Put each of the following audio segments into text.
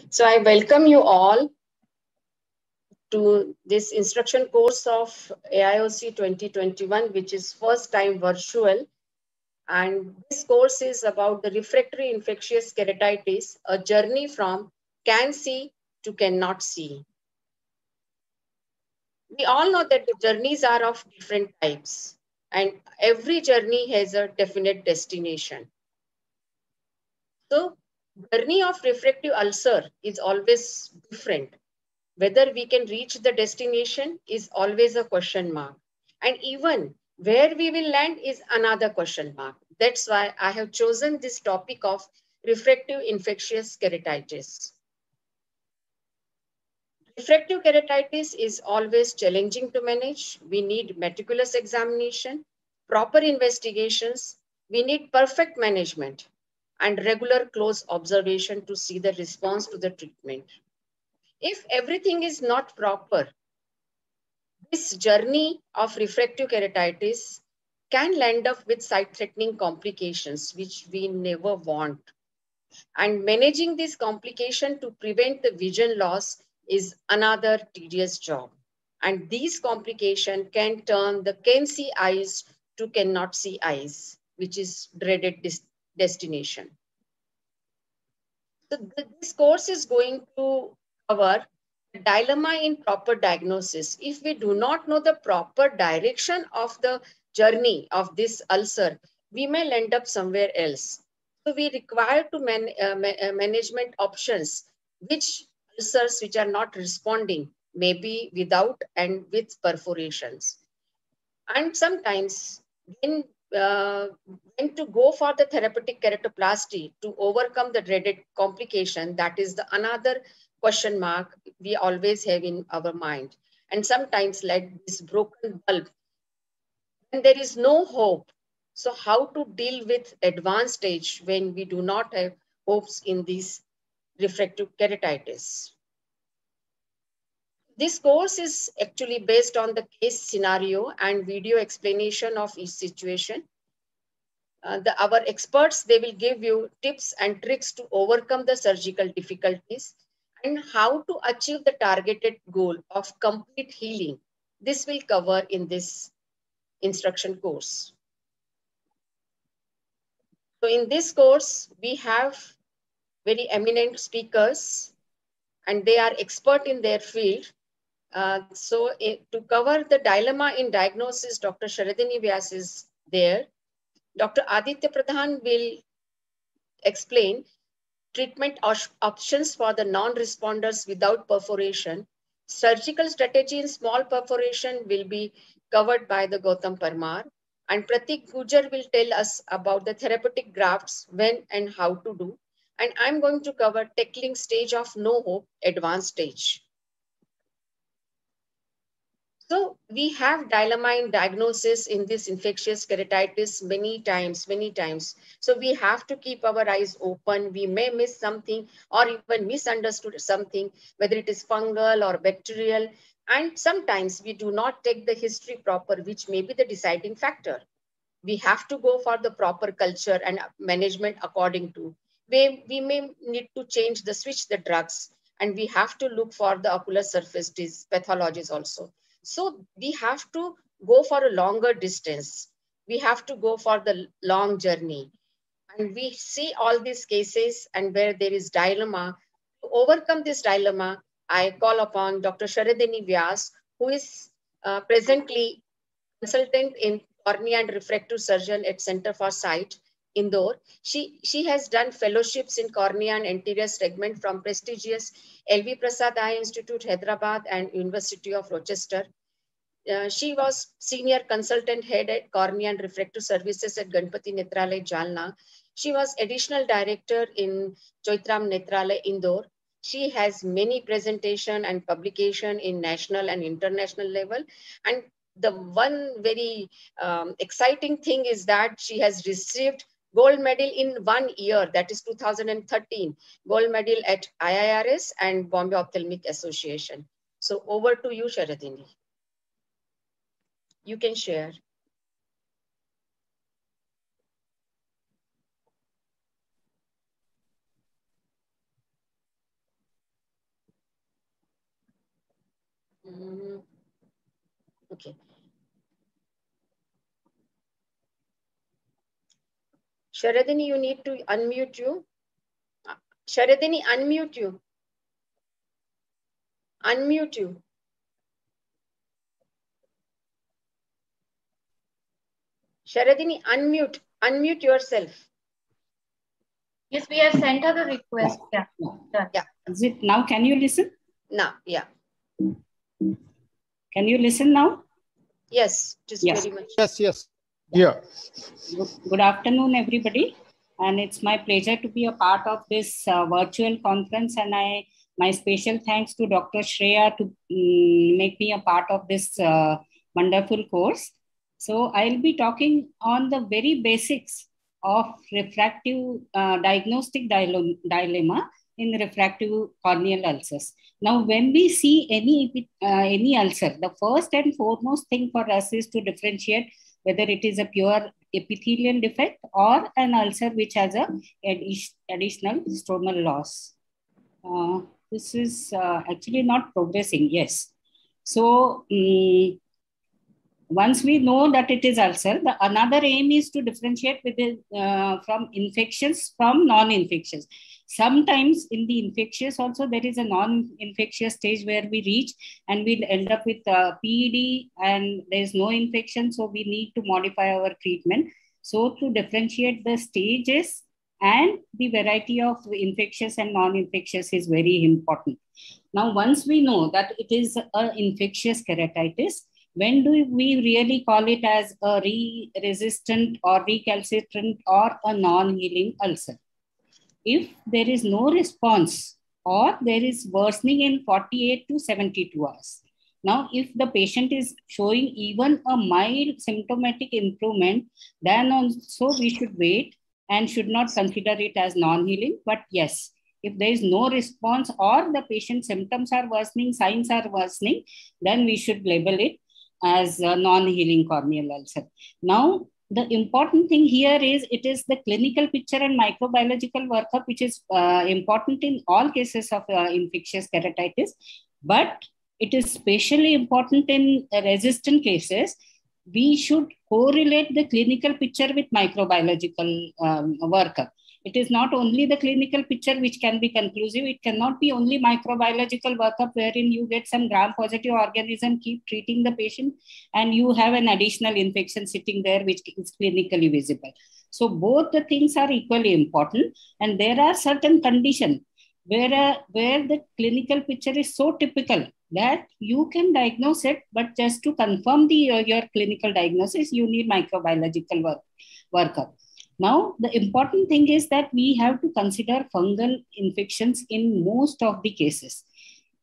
So I welcome you all to this instruction course of AIOC 2021, which is first time virtual. And this course is about the refractory infectious keratitis, a journey from can see to cannot see. We all know that the journeys are of different types, and every journey has a definite destination. So, journey of refractive ulcer is always different. Whether we can reach the destination is always a question mark. And even where we will land is another question mark. That's why I have chosen this topic of refractive infectious keratitis. Refractive keratitis is always challenging to manage. We need meticulous examination, proper investigations. We need perfect management and regular close observation to see the response to the treatment. If everything is not proper, this journey of refractive keratitis can land up with sight-threatening complications, which we never want. And managing this complication to prevent the vision loss is another tedious job. And these complications can turn the can see eyes to cannot see eyes, which is dreaded destination. So this course is going to cover the dilemma in proper diagnosis. If we do not know the proper direction of the journey of this ulcer, we may end up somewhere else. So we require to management options, which ulcers which are not responding, maybe without and with perforations. And sometimes when when to go for the therapeutic keratoplasty to overcome the dreaded complication, that is the another question mark we always have in our mind. And sometimes like this broken bulb, and there is no hope. So how to deal with advanced stage when we do not have hopes in this refractive keratitis? This course is actually based on the case scenario and video explanation of each situation. Our experts, they will give you tips and tricks to overcome the surgical difficulties and how to achieve the targeted goal of complete healing. This will cover in this instruction course. So in this course, we have very eminent speakers and they are expert in their field. To cover the dilemma in diagnosis, Dr. Sharadini Vyas is there. Dr. Aditya Pradhan will explain treatment options for the non-responders without perforation. Surgical strategy in small perforation will be covered by the Gautam Parmar. And Pratik Gujar will tell us about the therapeutic grafts, when and how to do. And I'm going to cover tackling stage of no hope, advanced stage. So we have dilemma in diagnosis in this infectious keratitis many times. So we have to keep our eyes open. We may miss something or even misunderstood something, whether it is fungal or bacterial. And sometimes we do not take the history proper, which may be the deciding factor. We have to go for the proper culture and management according to. We may need to switch the drugs, and we have to look for the ocular surface pathologies also. So we have to go for a longer distance. We have to go for the long journey. And we see all these cases and where there is dilemma. To overcome this dilemma, I call upon Dr. Sharadini Vyas, who is presently consultant in cornea and refractive surgeon at Center for Sight, Indore. She has done fellowships in cornea and anterior segment from prestigious LV Prasad Eye Institute, Hyderabad, and University of Rochester. She was senior consultant head at cornea and refractive services at Ganpati Netralaya, Jalna. She was additional director in Chaitram Netralaya, Indore. She has many presentation and publication in national and international level. And the one very exciting thing is that she has received gold medal in 1 year, that is 2013, gold medal at IIRS and Bombay Ophthalmic Association. So over to you, Sharadini. You can share. Okay. Sharadini, you need to unmute you. Sharadini, unmute you. Unmute you. Sharadini, unmute. Unmute yourself. Yes, we have sent her the request. Yeah. Yeah. Is it now? Can you listen? Now, yeah. Can you listen now? Yes, just very much. Yes, yes. Yeah. Good afternoon, everybody. And it's my pleasure to be a part of this virtual conference. And my special thanks to Dr. Shreya to make me a part of this wonderful course. So I'll be talking on the very basics of refractive diagnostic dilemma in refractive corneal ulcers. Now, when we see any ulcer, the first and foremost thing for us is to differentiate whether it is a pure epithelial defect or an ulcer which has a additional stromal loss. This is actually not progressing. Yes. So once we know that it is ulcer, the another aim is to differentiate with from infections from non-infectious. Sometimes in the infectious also there is a non-infectious stage where we reach and we'll end up with PED and there's no infection. So we need to modify our treatment. So to differentiate the stages and the variety of infectious and non-infectious is very important. Now, once we know that it is an infectious keratitis, when do we really call it as a resistant or recalcitrant or a non-healing ulcer? If there is no response or there is worsening in 48 to 72 hours. Now, if the patient is showing even a mild symptomatic improvement, then also we should wait and should not consider it as non-healing. But yes, if there is no response or the patient's symptoms are worsening, signs are worsening, then we should label it as a non-healing corneal ulcer. Now, the important thing here is it is the clinical picture and microbiological workup, which is important in all cases of infectious keratitis, but it is especially important in resistant cases. We should correlate the clinical picture with microbiological workup. It is not only the clinical picture which can be conclusive. It cannot be only microbiological workup wherein you get some gram-positive organism, keep treating the patient, and you have an additional infection sitting there which is clinically visible. So both the things are equally important. And there are certain conditions where the clinical picture is so typical that you can diagnose it, but just to confirm your clinical diagnosis, you need microbiological workup. Now, the important thing is that we have to consider fungal infections in most of the cases.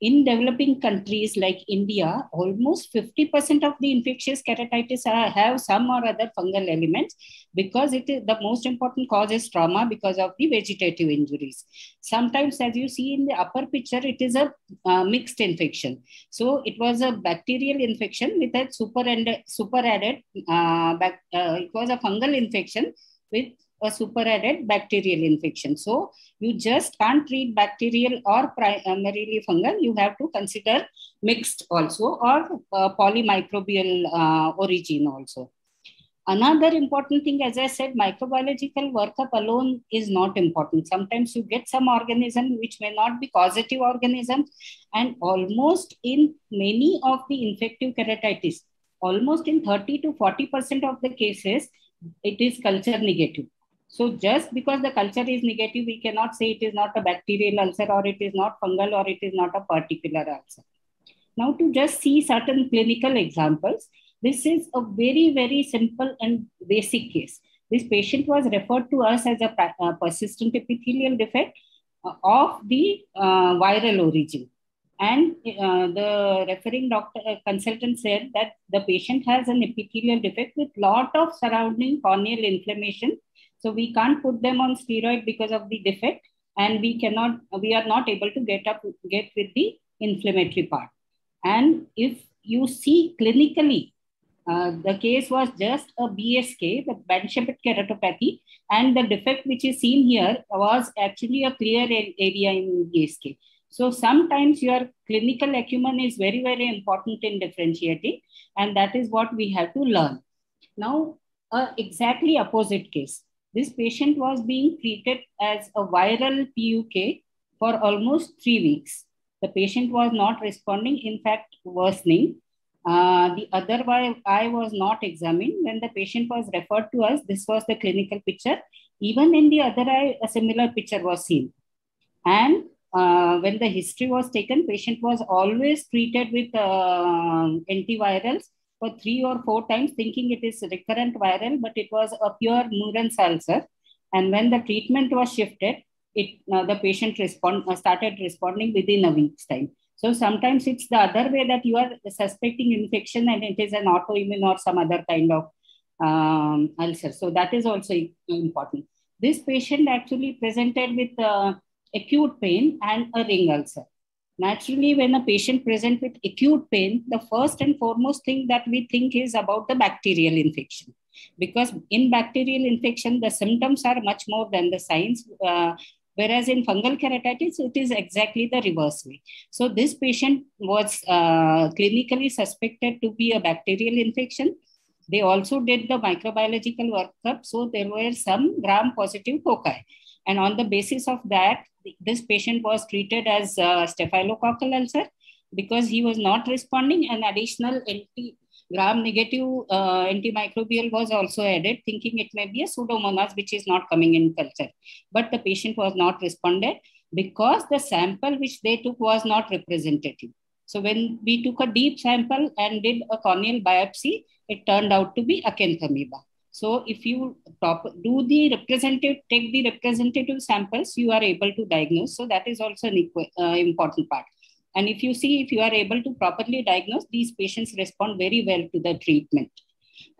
In developing countries like India, almost 50% of the infectious keratitis have some or other fungal elements because it is the most important cause is trauma because of the vegetative injuries. Sometimes, as you see in the upper picture, it is a mixed infection. So it was a bacterial infection with a superadded, it was a fungal infection with a superadded bacterial infection. So you just can't treat bacterial or primarily fungal. You have to consider mixed also or polymicrobial origin also. Another important thing, as I said, microbiological workup alone is not important. Sometimes you get some organism which may not be causative organisms, and almost in many of the infective keratitis, almost in 30 to 40% of the cases, it is culture negative. So just because the culture is negative, we cannot say it is not a bacterial ulcer or it is not fungal or it is not a particular ulcer. Now to just see certain clinical examples, this is a very, very simple and basic case. This patient was referred to us as a persistent epithelial defect of the viral origin. And the referring doctor consultant said that the patient has an epithelial defect with lot of surrounding corneal inflammation. So we can't put them on steroid because of the defect, and we are not able to get with the inflammatory part. And if you see clinically, the case was just a BSK, the band-shaped keratopathy, and the defect which is seen here was actually a clear area in BSK. So sometimes your clinical acumen is very, very important in differentiating, and that is what we have to learn. Now, exactly opposite case. This patient was being treated as a viral PUK for almost 3 weeks. The patient was not responding, in fact, worsening. The other eye was not examined. When the patient was referred to us, this was the clinical picture. Even in the other eye, a similar picture was seen. And when the history was taken, patient was always treated with antivirals for 3 or 4 times, thinking it is recurrent viral, but it was a pure Murren's ulcer. And when the treatment was shifted, the patient started responding within a week's time. So sometimes it's the other way, that you are suspecting infection and it is an autoimmune or some other kind of ulcer. So that is also important. This patient actually presented with acute pain and a ring ulcer. Naturally, when a patient presents with acute pain, the first and foremost thing that we think is about the bacterial infection. Because in bacterial infection, the symptoms are much more than the signs. Whereas in fungal keratitis, it is exactly the reverse way. So this patient was clinically suspected to be a bacterial infection. They also did the microbiological workup. So there were some gram-positive tocci. And on the basis of that, this patient was treated as staphylococcal ulcer because he was not responding. An additional gram-negative antimicrobial was also added, thinking it may be a pseudomonas, which is not coming in culture. But the patient was not responded because the sample which they took was not representative. So when we took a deep sample and did a corneal biopsy, it turned out to be acanthamoeba. So if you take the representative samples, you are able to diagnose. So that is also an important part. And if you are able to properly diagnose, these patients respond very well to the treatment.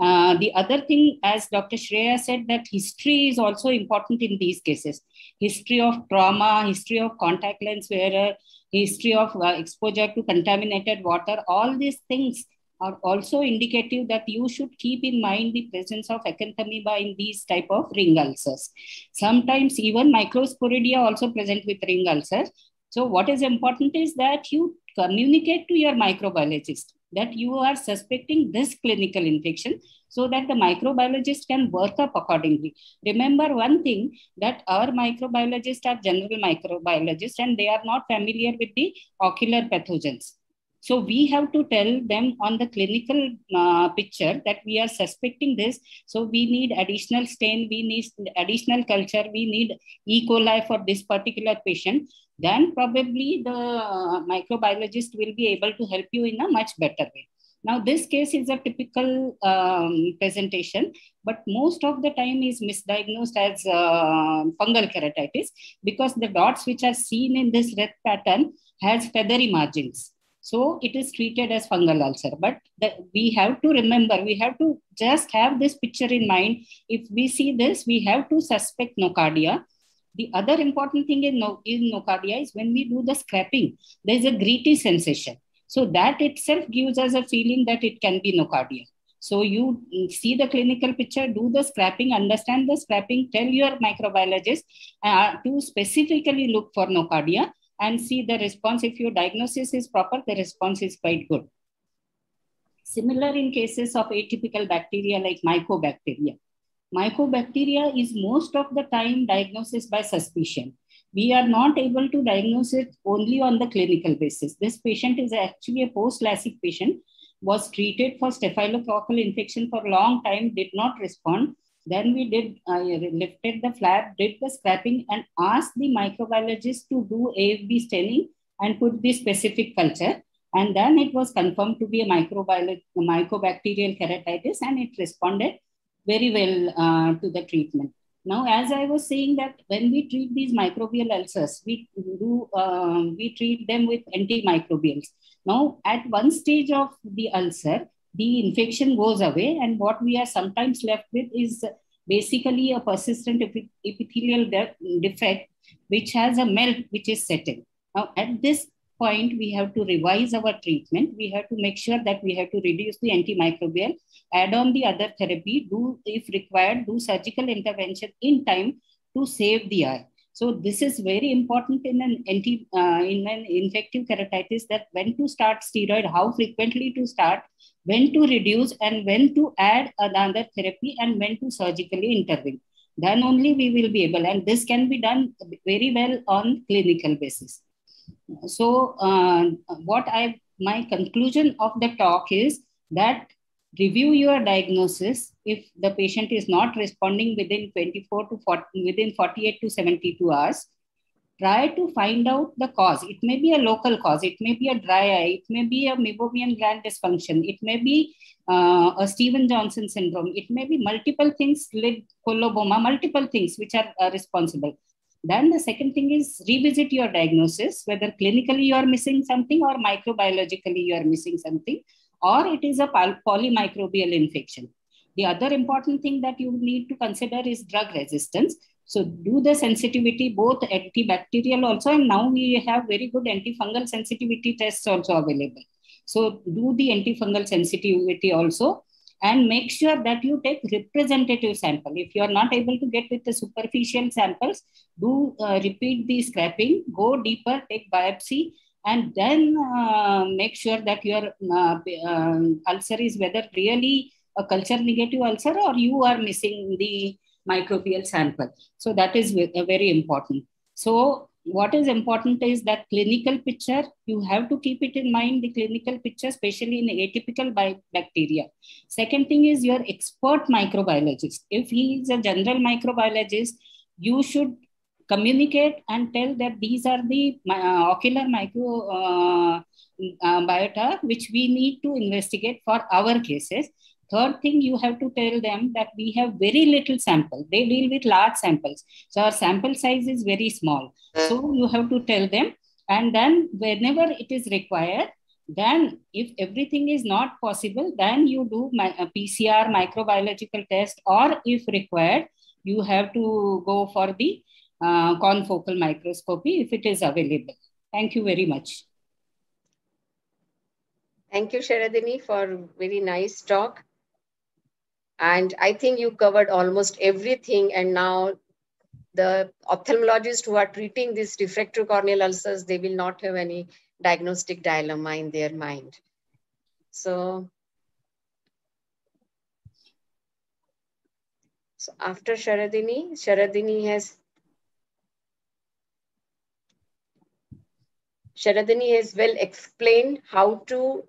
The other thing, as Dr. Shreya said, that history is also important in these cases. History of trauma, history of contact lens wearer, history of exposure to contaminated water, all these things are also indicative that you should keep in mind the presence of acanthamoeba in these type of ring ulcers. Sometimes even microsporidia also present with ring ulcers. So what is important is that you communicate to your microbiologist that you are suspecting this clinical infection so that the microbiologist can work up accordingly. Remember one thing, that our microbiologists are general microbiologists and they are not familiar with the ocular pathogens. So we have to tell them on the clinical picture that we are suspecting this. So we need additional stain, we need additional culture, we need E. coli for this particular patient. Then probably the microbiologist will be able to help you in a much better way. Now, this case is a typical presentation, but most of the time is misdiagnosed as fungal keratitis because the dots which are seen in this red pattern has feathery margins. So it is treated as fungal ulcer. But we have to remember, we have to just have this picture in mind. If we see this, we have to suspect nocardia. The other important thing in nocardia is when we do the scraping, there is a gritty sensation. So that itself gives us a feeling that it can be nocardia. So you see the clinical picture, do the scraping, understand the scraping, tell your microbiologist to specifically look for nocardia and see the response. If your diagnosis is proper, the response is quite good. Similar in cases of atypical bacteria like mycobacteria. Mycobacteria is most of the time diagnosis by suspicion. We are not able to diagnose it only on the clinical basis. This patient is actually a post-LASIK patient, was treated for staphylococcal infection for a long time, did not respond. Then we lifted the flap, did the scraping and asked the microbiologist to do AFB staining and put the specific culture. And then it was confirmed to be a mycobacterial keratitis and it responded very well to the treatment. Now, as I was saying that when we treat these microbial ulcers, we treat them with antimicrobials. Now, at one stage of the ulcer, the infection goes away and what we are sometimes left with is basically a persistent epithelial defect which has a melt which is setting. Now, at this point, we have to revise our treatment. We have to make sure that we have to reduce the antimicrobial, add on the other therapy, if required, do surgical intervention in time to save the eye. So this is very important in an infective keratitis, that when to start steroid, how frequently to start, when to reduce, and when to add another therapy, and when to surgically intervene. Then only we will be able, and this can be done very well on clinical basis. So my conclusion of the talk is that review your diagnosis. If the patient is not responding within 48 to 72 hours, try to find out the cause. It may be a local cause. It may be a dry eye. It may be a meibomian gland dysfunction. It may be a Stevens-Johnson syndrome. It may be multiple things, lid coloboma, multiple things which are responsible. Then the second thing is revisit your diagnosis, whether clinically you are missing something or microbiologically you are missing something, or it is a polymicrobial infection. The other important thing that you need to consider is drug resistance. So do the sensitivity, both antibacterial also, and now we have very good antifungal sensitivity tests also available. So do the antifungal sensitivity also, and make sure that you take representative sample. If you are not able to get with the superficial samples, do repeat the scraping, go deeper, take biopsy, and then make sure that your ulcer is whether really a culture negative ulcer or you are missing the microbial sample. So that is very important. So what is important is that clinical picture, you have to keep it in mind, the clinical picture, especially in atypical bacteria. Second thing is your expert microbiologist. If he is a general microbiologist, you should communicate and tell that these are the ocular microbiota which we need to investigate for our cases. Third thing, you have to tell them that we have very little sample. They deal with large samples. So our sample size is very small. So you have to tell them. And then whenever it is required, then if everything is not possible, then you do a PCR microbiological test, or if required, you have to go for the confocal microscopy if it is available. Thank you very much. Thank you, Sharadini, for very nice talk. And I think you covered almost everything. And now the ophthalmologists who are treating these refractory corneal ulcers, they will not have any diagnostic dilemma in their mind. So after Sharadini has well explained how to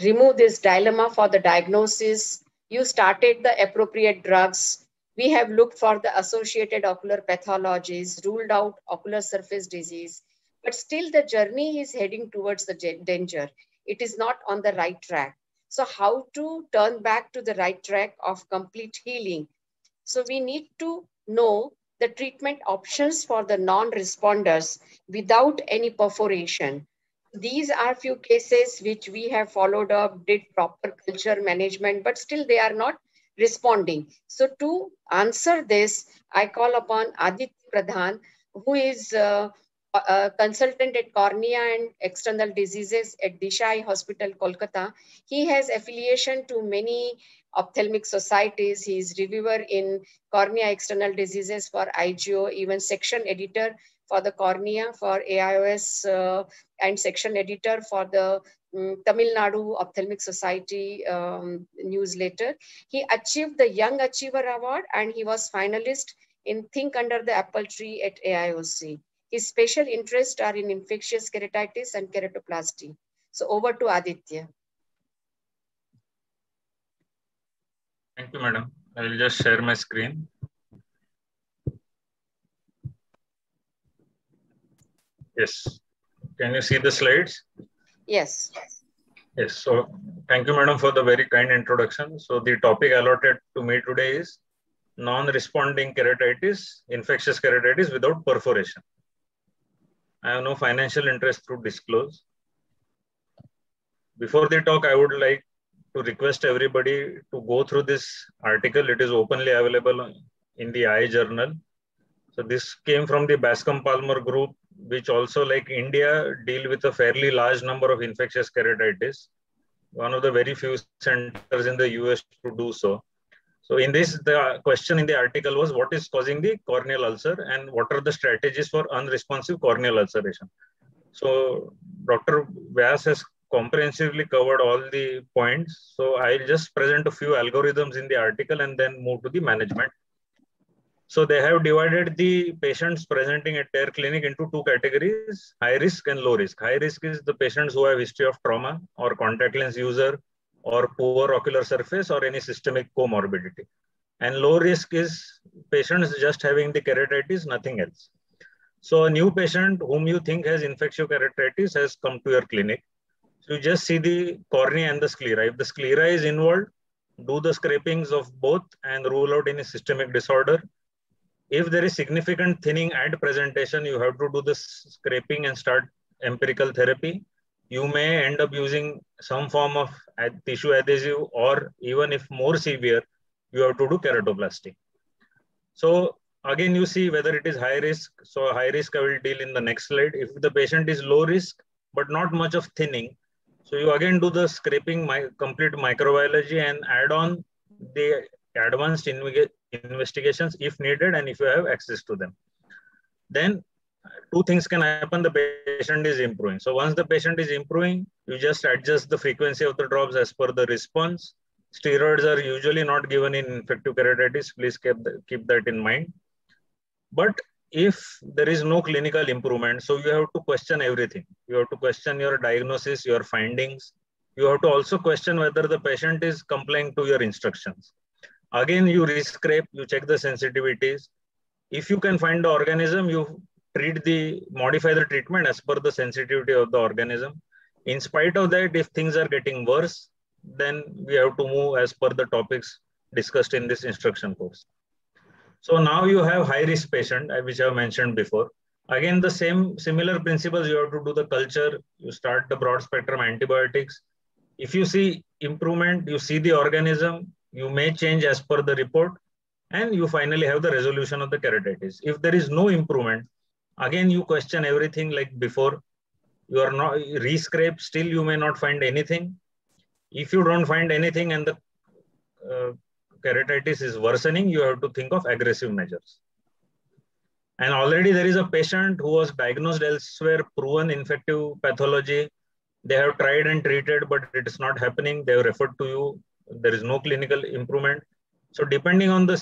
remove this dilemma for the diagnosis. You started the appropriate drugs. We have looked for the associated ocular pathologies, ruled out ocular surface disease, but still the journey is heading towards the danger. It is not on the right track. So how to turn back to the right track of complete healing? So we need to know the treatment options for the non-responders without any perforation. These are few cases which we have followed up, did proper culture management, but still they are not responding. So to answer this, I call upon Aditya Pradhan, who is a consultant at cornea and external diseases at Disha Hospital, Kolkata. He has affiliation to many ophthalmic societies. He is reviewer in cornea external diseases for IGO, even section editor for the cornea for AIOS, and section editor for the Tamil Nadu Ophthalmic Society newsletter. He achieved the Young Achiever Award and he was finalist in Think Under the Apple Tree at AIOC. His special interests are in infectious keratitis and keratoplasty. So over to Aditya. Thank you, madam. I will just share my screen. Yes. Can you see the slides? Yes. Yes. So thank you, madam, for the very kind introduction. So the topic allotted to me today is non-responding keratitis, infectious keratitis without perforation. I have no financial interest to disclose. Before the talk, I would like to request everybody to go through this article. It is openly available in the Eye Journal. So this came from the Bascom Palmer group, which also, like India, deal with a fairly large number of infectious keratitis. One of the very few centers in the US to do so. So in this, the question in the article was, what is causing the corneal ulcer and what are the strategies for unresponsive corneal ulceration? So Dr. Vyas has comprehensively covered all the points. So I'll just present a few algorithms in the article and then move to the management. So they have divided the patients presenting at their clinic into two categories, high risk and low risk. High risk is the patients who have history of trauma or contact lens user or poor ocular surface or any systemic comorbidity. And low risk is patients just having the keratitis, nothing else. So a new patient whom you think has infectious keratitis has come to your clinic. So you just see the cornea and the sclera. If the sclera is involved, do the scrapings of both and rule out any systemic disorder. If there is significant thinning at presentation, you have to do the scraping and start empirical therapy. You may end up using some form of tissue adhesive, or even if more severe, you have to do keratoplasty. So again, you see whether it is high risk. So high risk I will deal in the next slide. If the patient is low risk, but not much of thinning, so you again do the scraping, complete microbiology and add on the advanced investigations if needed and if you have access to them. Then two things can happen. The patient is improving. So once the patient is improving, you just adjust the frequency of the drops as per the response. Steroids are usually not given in infective keratitis. Please keep that in mind. But if there is no clinical improvement, so you have to question everything. You have to question your diagnosis, your findings. You have to also question whether the patient is complying to your instructions. Again, you rescrape, you check the sensitivities. If you can find the organism, you modify the treatment as per the sensitivity of the organism. In spite of that, if things are getting worse, then we have to move as per the topics discussed in this instruction course. So now you have high risk patient, which I have mentioned before. Again, the similar principles, you have to do the culture, you start the broad spectrum antibiotics. If you see improvement, you see the organism, you may change as per the report, and you finally have the resolution of the keratitis. If there is no improvement, again, you question everything like before. You are not rescrape, still you may not find anything. If you don't find anything and the keratitis is worsening, you have to think of aggressive measures. And already there is a patient who was diagnosed elsewhere, proven infective pathology. They have tried and treated, but it is not happening. They have referred to you. There is no clinical improvement. So depending on the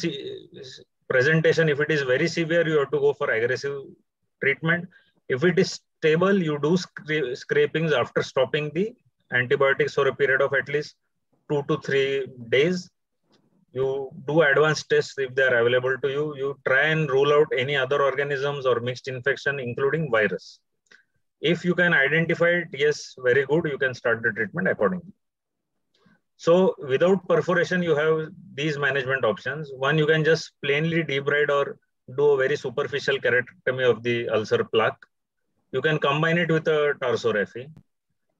presentation, if it is very severe, you have to go for aggressive treatment. If it is stable, you do scrapings after stopping the antibiotics for a period of at least 2 to 3 days. You do advanced tests if they are available to you. You try and rule out any other organisms or mixed infection, including virus. If you can identify it, yes, very good, you can start the treatment accordingly. So without perforation, you have these management options. One, you can just plainly debride or do a very superficial keratectomy of the ulcer plaque. You can combine it with a tarsorrhaphy.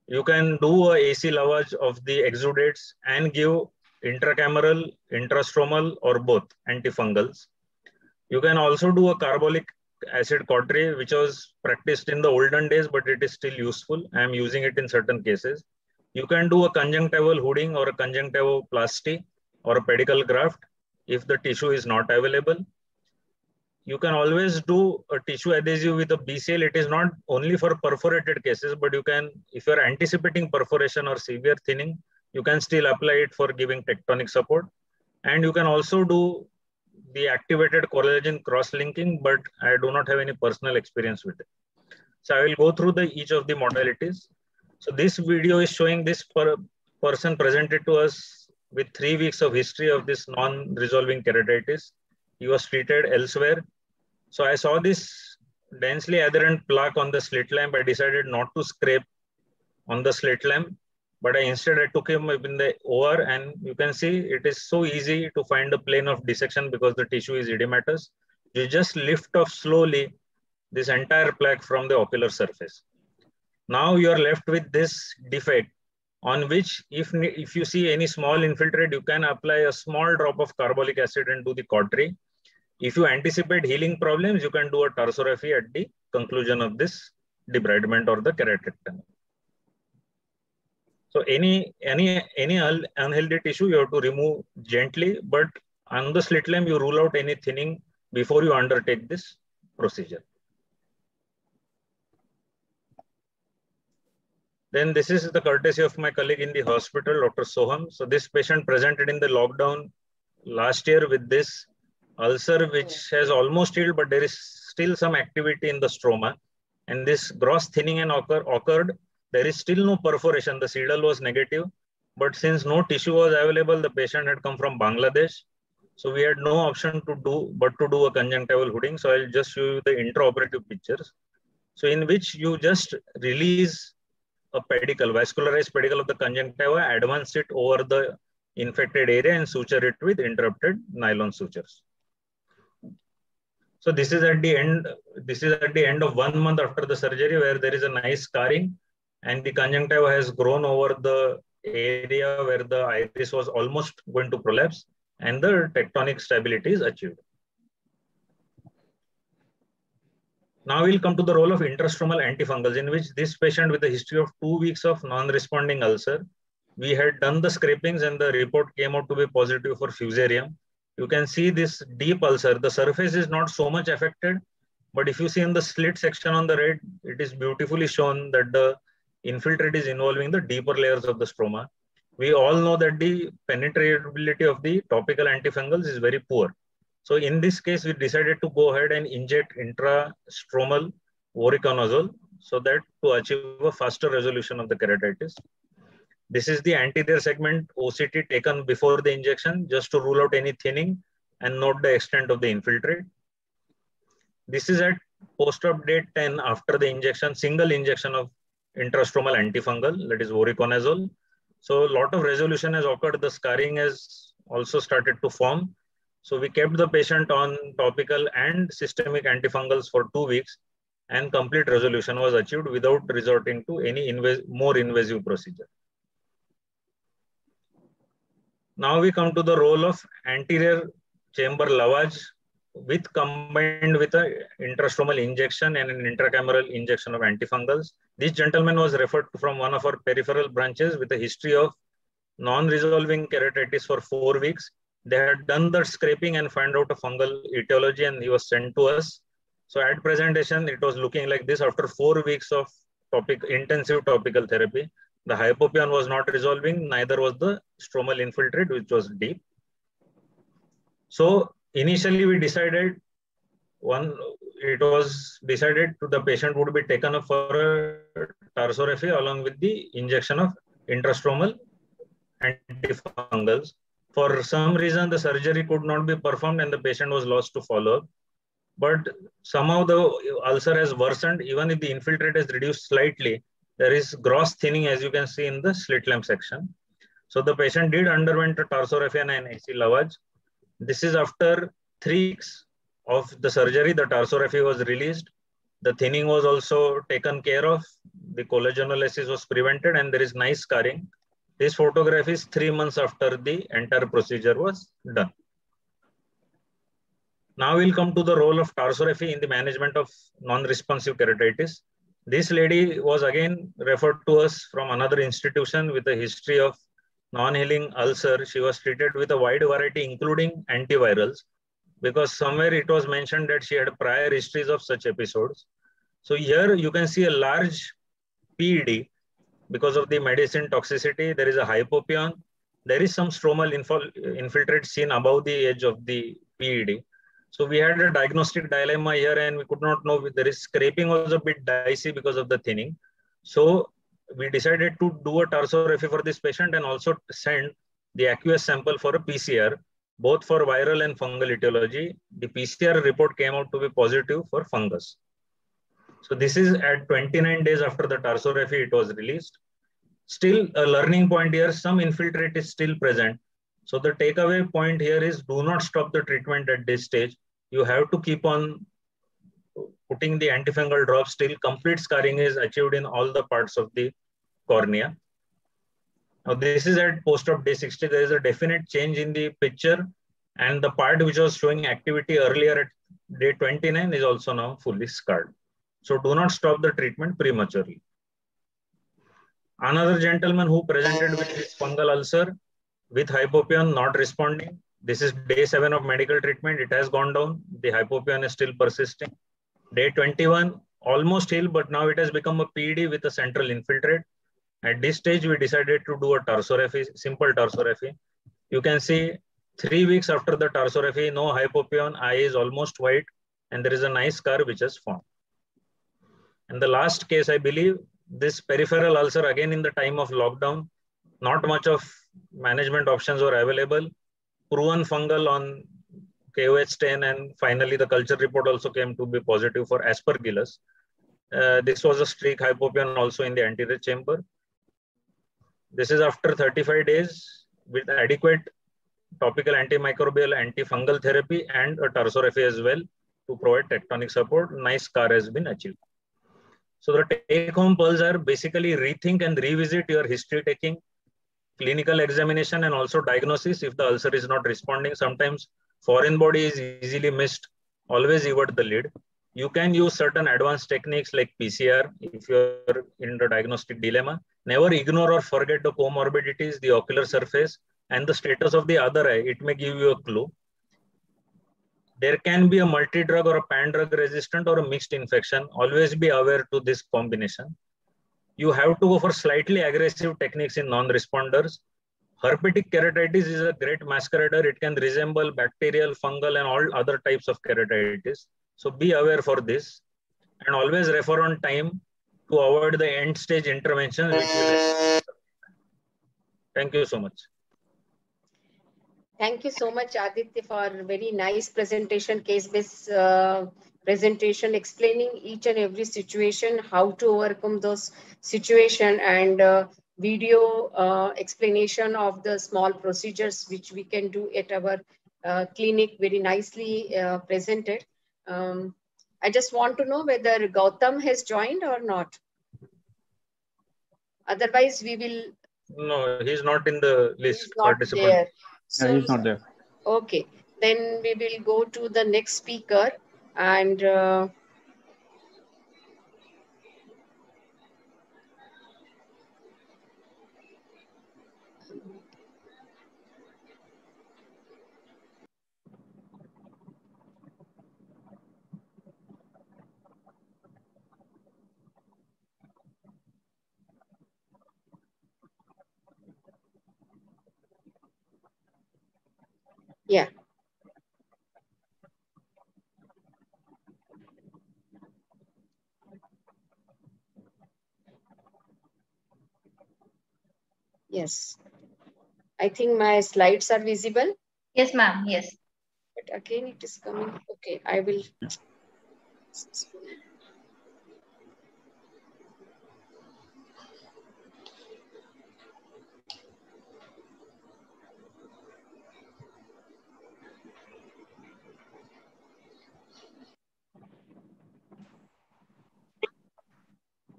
You can do a AC lavage of the exudates and give intracameral, intrastromal, or both antifungals. You can also do a carbolic acid cautery, which was practiced in the olden days, but it is still useful. I am using it in certain cases. You can do a conjunctival hooding or a conjunctivoplasty or a pedicle graft if the tissue is not available. You can always do a tissue adhesive with a BCL. It is not only for perforated cases, but you can, if you're anticipating perforation or severe thinning, you can still apply it for giving tectonic support. And you can also do the activated collagen cross-linking, but I do not have any personal experience with it. So I will go through each of the modalities. So this video is showing this person presented to us with 3 weeks of history of this non-resolving keratitis. He was treated elsewhere. So I saw this densely adherent plaque on the slit lamp. I decided not to scrape on the slit lamp, but instead I took him in the OR, and you can see it is so easy to find a plane of dissection because the tissue is edematous. You just lift off slowly this entire plaque from the ocular surface. Now you are left with this defect on which if you see any small infiltrate, you can apply a small drop of carbolic acid and do the cautery. If you anticipate healing problems, you can do a tarsorrhaphy at the conclusion of this debridement or the keratectomy. So any unhealthy tissue you have to remove gently, but On the slit lamp, you rule out any thinning before you undertake this procedure. Then this is the courtesy of my colleague in the hospital, Dr. Soham. So this patient presented in the lockdown last year with this ulcer, which has almost healed, but there is still some activity in the stroma. And this gross thinning occurred. There is still no perforation. The CDAL was negative, but since no tissue was available, the patient had come from Bangladesh. So we had no option to do a conjunctival hooding. So I'll just show you the intraoperative pictures. So in which you just release a pedicle, vascularized pedicle of the conjunctiva, advance it over the infected area and suture it with interrupted nylon sutures. So this is at the end. This is at the end of 1 month after the surgery, where there is a nice scarring, and the conjunctiva has grown over the area where the iris was almost going to prolapse, and the tectonic stability is achieved. Now we'll come to the role of intrastromal antifungals, in which this patient with a history of 2 weeks of non-responding ulcer, we had done the scrapings and the report came out to be positive for fusarium. You can see this deep ulcer. The surface is not so much affected, but if you see in the slit section on the right, it is beautifully shown that the infiltrate is involving the deeper layers of the stroma. We all know that the penetrability of the topical antifungals is very poor. So in this case, we decided to go ahead and inject intrastromal voriconazole so that to achieve a faster resolution of the keratitis. This is the anterior segment OCT taken before the injection, just to rule out any thinning and note the extent of the infiltrate. This is at post-op day 10 after the injection, single injection of intrastromal antifungal, that is voriconazole. So a lot of resolution has occurred. The scarring has also started to form. So we kept the patient on topical and systemic antifungals for 2 weeks, and complete resolution was achieved without resorting to any more invasive procedure. Now we come to the role of anterior chamber lavage combined with an intrastromal injection and an intracameral injection of antifungals. This gentleman was referred from one of our peripheral branches with a history of non-resolving keratitis for 4 weeks. They had done the scraping and found out a fungal etiology, and he was sent to us. So at presentation, it was looking like this after 4 weeks of intensive topical therapy. The hypopion was not resolving, neither was the stromal infiltrate, which was deep. So initially we decided, the patient would be taken up for a tarsorrhaphy along with the injection of intrastromal antifungals. For some reason, the surgery could not be performed and the patient was lost to follow-up. But somehow the ulcer has worsened. Even if the infiltrate is reduced slightly, there is gross thinning, as you can see in the slit lamp section. So the patient did underwent a tarsorrhaphy and an AC lavage. This is after 3 weeks of the surgery. The tarsorrhaphy was released. The thinning was also taken care of. The collagenolasis was prevented, and there is nice scarring. This photograph is 3 months after the entire procedure was done. Now we'll come to the role of tarsorrhaphy in the management of non-responsive keratitis. This lady was again referred to us from another institution with a history of non-healing ulcer. She was treated with a wide variety, including antivirals, because somewhere it was mentioned that she had prior histories of such episodes. So here you can see a large PED. Because of the medicine toxicity, there is a hypopion. There is some stromal infiltrate seen above the edge of the PED. So we had a diagnostic dilemma here, and we could not know. There is scraping was a bit dicey because of the thinning. So we decided to do a tarsorrhaphy for this patient and also send the aqueous sample for a PCR, both for viral and fungal etiology. The PCR report came out to be positive for fungus. So this is at 29 days after the tarsorrhaphy, it was released. Still a learning point here, some infiltrate is still present. So the takeaway point here is do not stop the treatment at this stage. You have to keep on putting the antifungal drops till complete scarring is achieved in all the parts of the cornea. Now this is at post-op day 60. There is a definite change in the picture, and the part which was showing activity earlier at day 29 is also now fully scarred. So do not stop the treatment prematurely. Another gentleman who presented with this fungal ulcer with hypopion not responding. This is day 7 of medical treatment. It has gone down. The hypopion is still persisting. Day 21, almost healed, but now it has become a PED with a central infiltrate. At this stage, we decided to do a tarsorrhaphy, simple tarsorrhaphy. You can see 3 weeks after the tarsorrhaphy, no hypopion, eye is almost white, and there is a nice scar which has formed. And the last case, I believe, this peripheral ulcer, again in the time of lockdown, not much of management options were available. Proven fungal on KOH10, and finally the culture report also came to be positive for Aspergillus. This was a streak hypopion also in the anterior chamber. This is after 35 days with adequate topical antimicrobial antifungal therapy and a tarsorrhaphy as well to provide tectonic support. Nice scar has been achieved. So the take-home pearls are basically rethink and revisit your history taking, clinical examination, and also diagnosis if the ulcer is not responding. Sometimes foreign body is easily missed. Always evade the lead. You can use certain advanced techniques like PCR if you're in the diagnostic dilemma. Never ignore or forget the comorbidities, the ocular surface, and the status of the other eye. It may give you a clue. There can be a multi-drug or a pan-drug resistant or a mixed infection. Always be aware to this combination. You have to go for slightly aggressive techniques in non-responders. Herpetic keratitis is a great masquerader. It can resemble bacterial, fungal, and all other types of keratitis. So be aware for this, and always refer on time to avoid the end stage intervention. Thank you so much. Thank you so much, Aditya, for a very nice presentation, case-based presentation, explaining each and every situation, how to overcome those situations, and video explanation of the small procedures which we can do at our clinic, very nicely presented. I just want to know whether Gautam has joined or not. Otherwise, we will. No, he's not in the list. He's not there. So, he's not there. Okay, then we will go to the next speaker, and yeah. Yes. I think my slides are visible. Yes, ma'am. Yes. But again, it is coming. Okay, I will.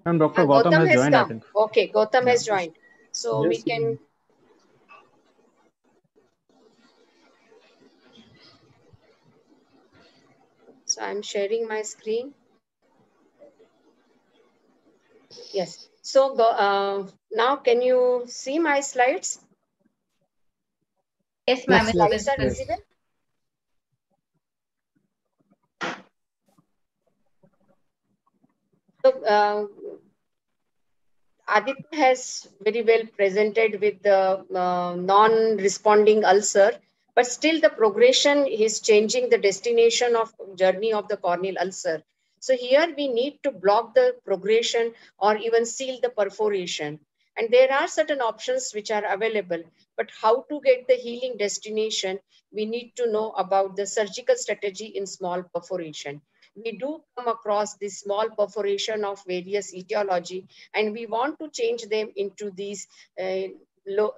And Dr. Gautam has joined, come. I think. Okay, Gautam has joined. So yes, we can. So I'm sharing my screen. Yes. So now can you see my slides? Yes, ma'am. Slides are visible. So Aditya has very well presented with the non-responding ulcer, but still the progression is changing the destination of journey of the corneal ulcer. So here we need to block the progression or even seal the perforation. And there are certain options which are available, but how to get the healing destination, we need to know about the surgical strategy in small perforation. We do come across this small perforation of various etiology, and we want to change them into these below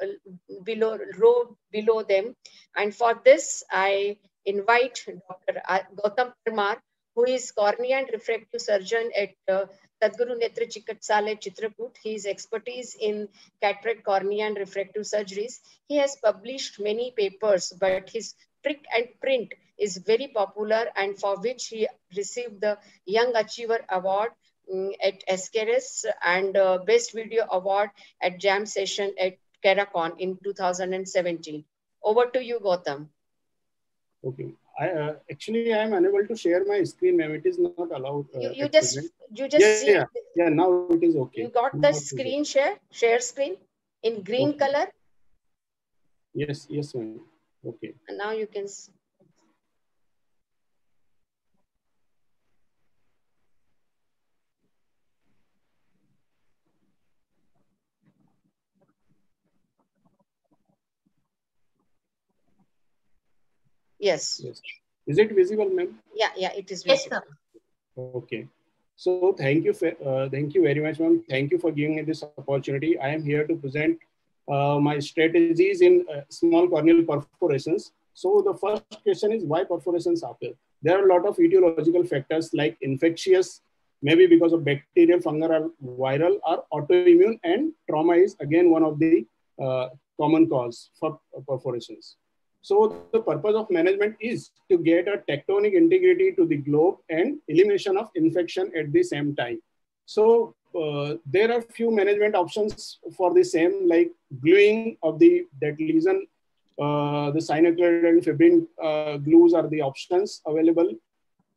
them. And for this, I invite Dr. Gautam Parmar, who is cornea and refractive surgeon at Sadguru Netra Chikitsalaya, Chitrakoot. His expertise in cataract, cornea, and refractive surgeries. He has published many papers, but his trick and print is very popular, and for which he received the Young Achiever Award at SKRS and Best Video Award at Jam Session at Caracon in 2017. Over to you, Gautam. Okay. Actually I am unable to share my screen, ma'am. It is not allowed. You At just present. see. Yeah. Now it is okay. You got the screen share screen in green color. Yes, ma'am. Okay. And now you can. Yes. Is it visible, ma'am? Yeah, it is visible. Yes, sir. Okay. So thank you very much, ma'am. Thank you for giving me this opportunity. I am here to present my strategies in small corneal perforations. So the first question is, why perforations occur? There are a lot of etiological factors like infectious, maybe because of bacterial, fungal, or viral, or autoimmune, and trauma is again one of the common cause for perforations. So the purpose of management is to get a tectonic integrity to the globe and elimination of infection at the same time. So there are few management options for the same, like gluing of that lesion. The cyanoacrylate and fibrin glues are the options available.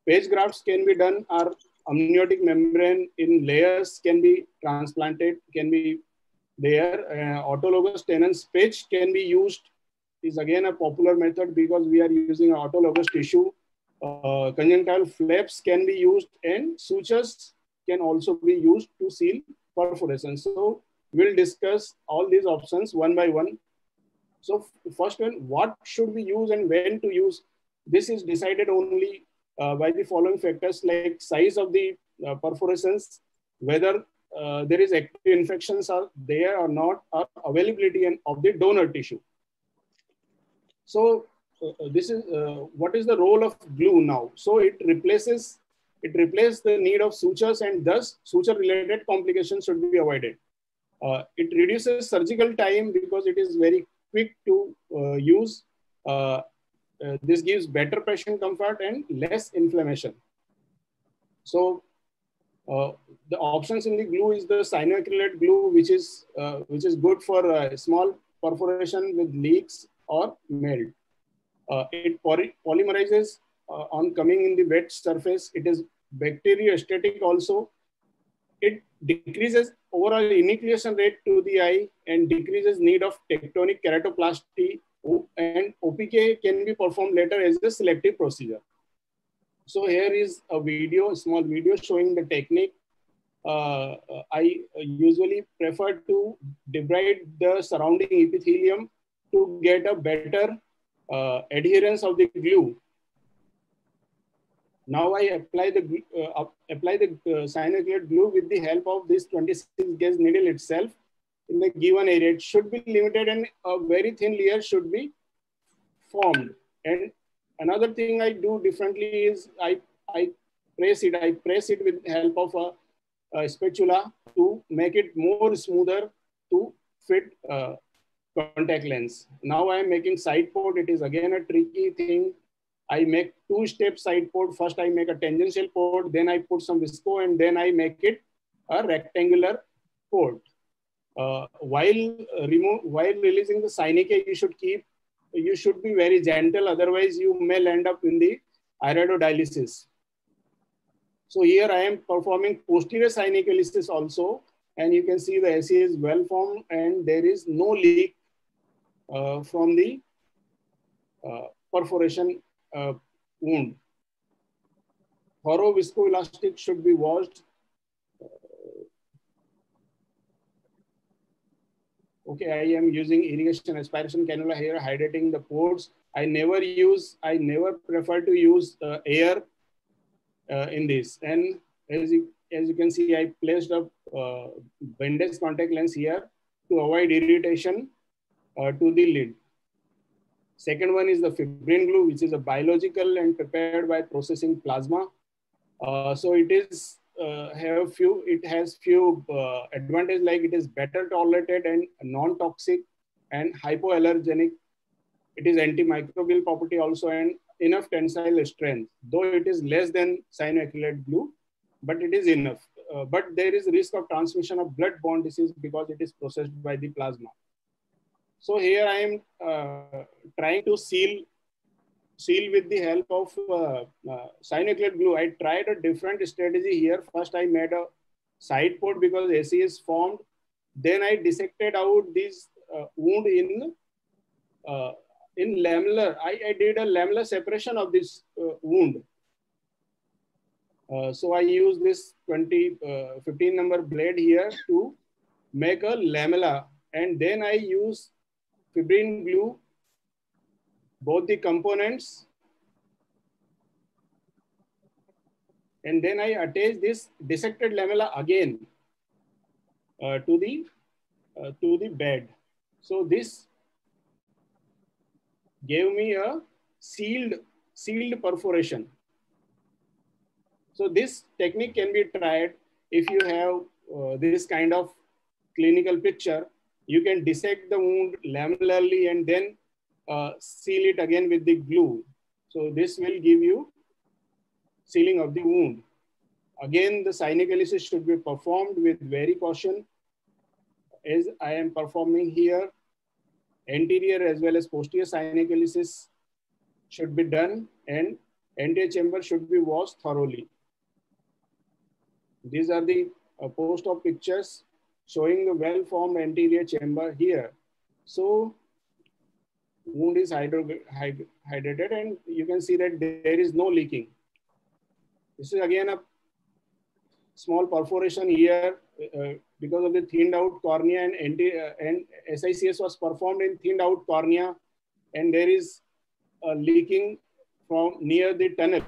Page grafts can be done, or amniotic membrane in layers can be transplanted, can be there. Autologous Tennant's patch can be used, is again a popular method because we are using autologous tissue. Conjunctival flaps can be used, and sutures can also be used to seal perforations. So we'll discuss all these options one by one. So first one, what should we use and when to use? This is decided only by the following factors, like size of the perforations, whether there is active infections are there or not, or availability of the donor tissue. So this is what is the role of glue now? So it replaces the need of sutures, and thus suture related complications should be avoided. It reduces surgical time because it is very quick to use. This gives better patient comfort and less inflammation. So the options in the glue is the cyanoacrylate glue, which is good for small perforation with leaks or melt. It polymerizes on coming in the wet surface. It is bacteriostatic also. It decreases overall enucleation rate to the eye and decreases need of tectonic keratoplasty, and OPK can be performed later as a selective procedure. So here is a small video showing the technique. I usually prefer to debride the surrounding epithelium to get a better adherence of the glue. Now I apply the cyanoacrylate glue with the help of this 26 gauge needle itself in the given area. It should be limited, and a very thin layer should be formed. And another thing I do differently is I press it with the help of a spatula to make it more smoother to fit contact lens. Now I am making side port. It is again a tricky thing. I make two-step side port. First I make a tangential port, then I put some visco, and then I make it a rectangular port. While releasing the Synec, you should be very gentle. Otherwise, you may land up in the iridodialysis. So here I am performing posterior synechialysis also, and you can see the SE is well formed and there is no leak from the perforation wound. Thorough viscoelastic should be washed. Okay, I am using irrigation aspiration cannula here, hydrating the pores. I never prefer to use air in this. And as you can see, I placed a bandage contact lens here to avoid irritation to the lid. Second one is the fibrin glue, which is a biological and prepared by processing plasma. So it is it has few advantages, like it is better tolerated and non-toxic and hypoallergenic. It is antimicrobial property also, and enough tensile strength, though it is less than cyanoacrylate glue, but it is enough. But there is risk of transmission of blood-borne disease because it is processed by the plasma. So here I am trying to seal seal with the help of cyanoacrylate glue. I tried a different strategy here. First, I made a side port because AC is formed. Then I dissected out this wound in lamellar. I did a lamellar separation of this wound. So I use this 15 number blade here to make a lamella, and then I use fibrin glue both the components, and then I attach this dissected lamella again to the bed. So this gave me a sealed perforation. So this technique can be tried if you have this kind of clinical picture. You can dissect the wound lamellarly and then seal it again with the glue. So this will give you sealing of the wound. Again, the cyanoacrylation should be performed with very caution, as I am performing here. Anterior as well as posterior cyanoacrylation should be done, and anterior chamber should be washed thoroughly. These are the post-op pictures showing the well-formed anterior chamber here. So wound is hydrated, and you can see that there is no leaking. This is again a small perforation here because of the thinned out cornea, and SICS was performed in thinned out cornea, and there is a leaking from near the tunnel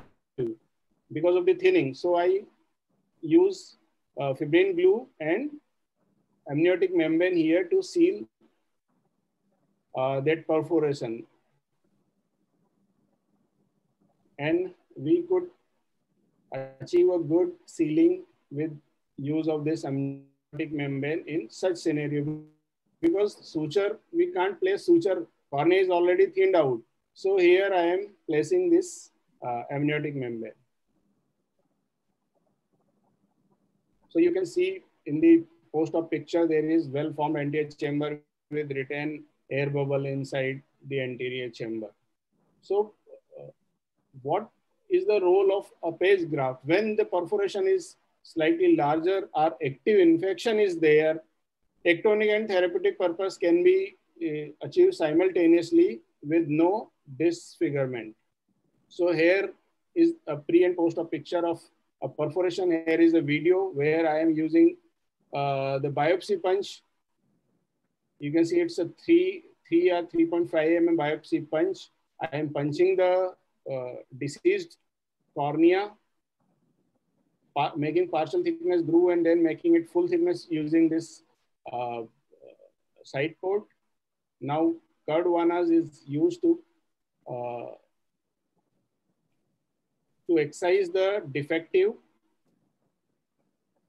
because of the thinning. So I use fibrin glue and amniotic membrane here to seal that perforation, and we could achieve a good sealing with use of this amniotic membrane in such scenario, because suture, we can't place suture, cornea is already thinned out. So here I am placing this amniotic membrane. So you can see in the post-op picture, there is well-formed anterior chamber with retained air bubble inside the anterior chamber. So what is the role of a page graft? When the perforation is slightly larger or active infection is there, tectonic and therapeutic purpose can be achieved simultaneously with no disfigurement. So here is a pre and post-op picture of a perforation. Here is a video where I am using the biopsy punch. You can see it's a 3 or 3.5 mm biopsy punch. I am punching the diseased cornea, making partial thickness groove, and then making it full thickness using this side port. Now curved vanas is used to excise the defective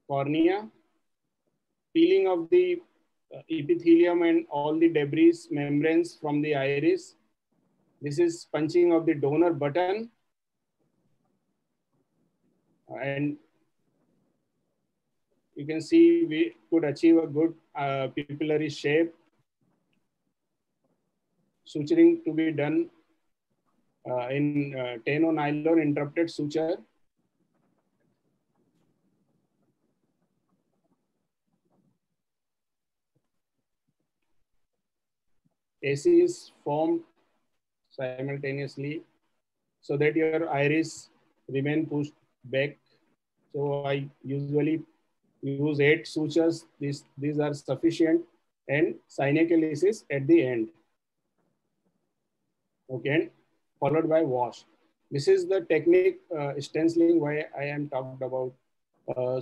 cornea, peeling of the epithelium and all the debris membranes from the iris. This is punching of the donor button, and you can see we could achieve a good pupillary shape. Suturing to be done in Tenno nylon interrupted suture. AC is formed simultaneously so that your iris remain pushed back. So I usually use 8 sutures. These are sufficient, and cyanoacrylation at the end. Okay, followed by wash. This is the technique stenciling why I am talked about.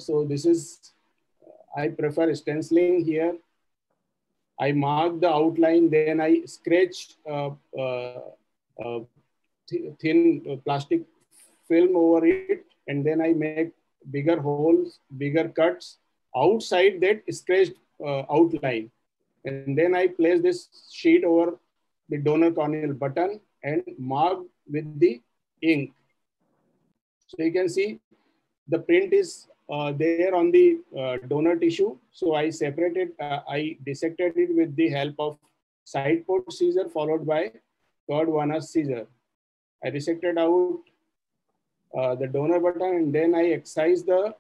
So this is, I prefer stenciling here. I mark the outline, then I scratch thin plastic film over it, and then I make bigger holes, bigger cuts outside that scratched outline. And then I place this sheet over the donor corneal button and mark with the ink. So you can see the print is there on the donor tissue. So I separated, I dissected it with the help of side port scissor followed by curved vana scissor. I resected out the donor button, and then I excised the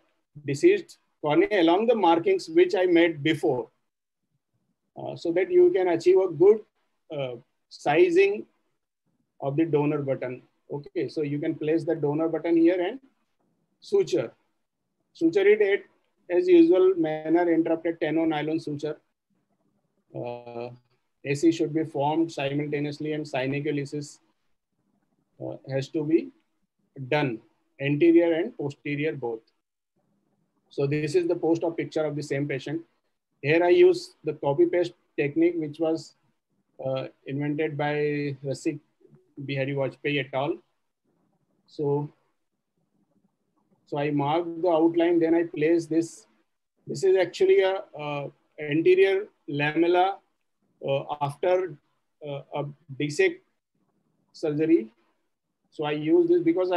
deceased cornea along the markings which I made before, so that you can achieve a good sizing of the donor button. Okay, so you can place the donor button here and suture it as usual manner, interrupted 10-0 nylon suture. AC should be formed simultaneously, and synecholysis has to be done, anterior and posterior both. So this is the post-op picture of the same patient. Here I use the copy-paste technique, which was invented by Rasik Bihari Vajpayee et al. So I mark the outline, then I place this. This is actually a anterior lamella after a DSEK surgery. So I use this because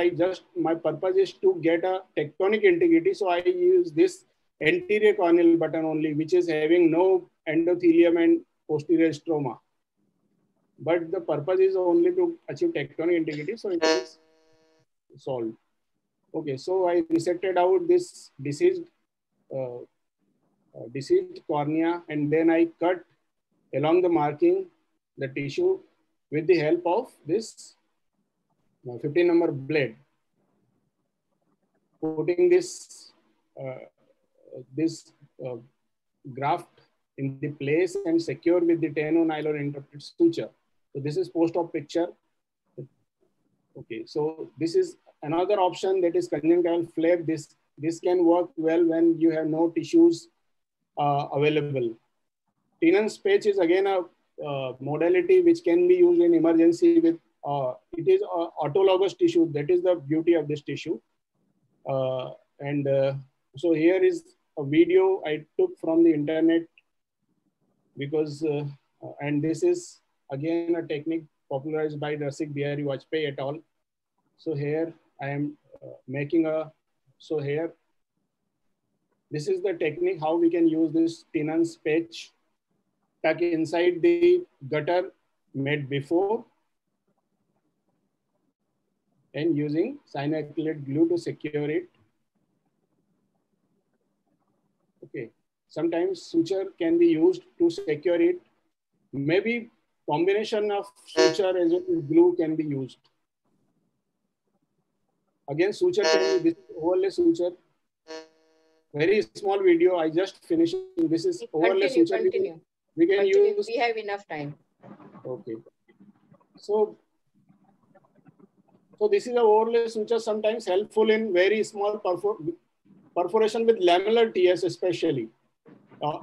my purpose is to get a tectonic integrity. So I use this anterior corneal button only, which is having no endothelium and posterior stroma. But the purpose is only to achieve tectonic integrity. So it is solved. Okay, so I resected out this deceased cornea, and then I cut along the marking the tissue with the help of this 15 number blade. Putting this graft in the place and secure with the 10-0 nylon interrupted suture. So this is post-op picture. Okay, so this is another option, that is conjunctival flap. This can work well when you have no tissues available. Tenon's patch is again a modality which can be used in emergency with, it is autologous tissue. That is the beauty of this tissue. So here is a video I took from the internet, because, and this is again a technique popularized by Rasik Bihari Vajpayee et al. So here I am making so here, this is the technique how we can use this Tenon's patch, tuck inside the gutter made before, and using cyanoacrylate glue to secure it. Okay, sometimes suture can be used to secure it. Maybe combination of suture as well as glue can be used. Again, suture can be, this overlay suture. Very small video, I just finished. This is overlay suture. Continue. We can use. We have enough time. Okay. So this is a overlay suture, sometimes helpful in very small perforation with lamellar tears, especially.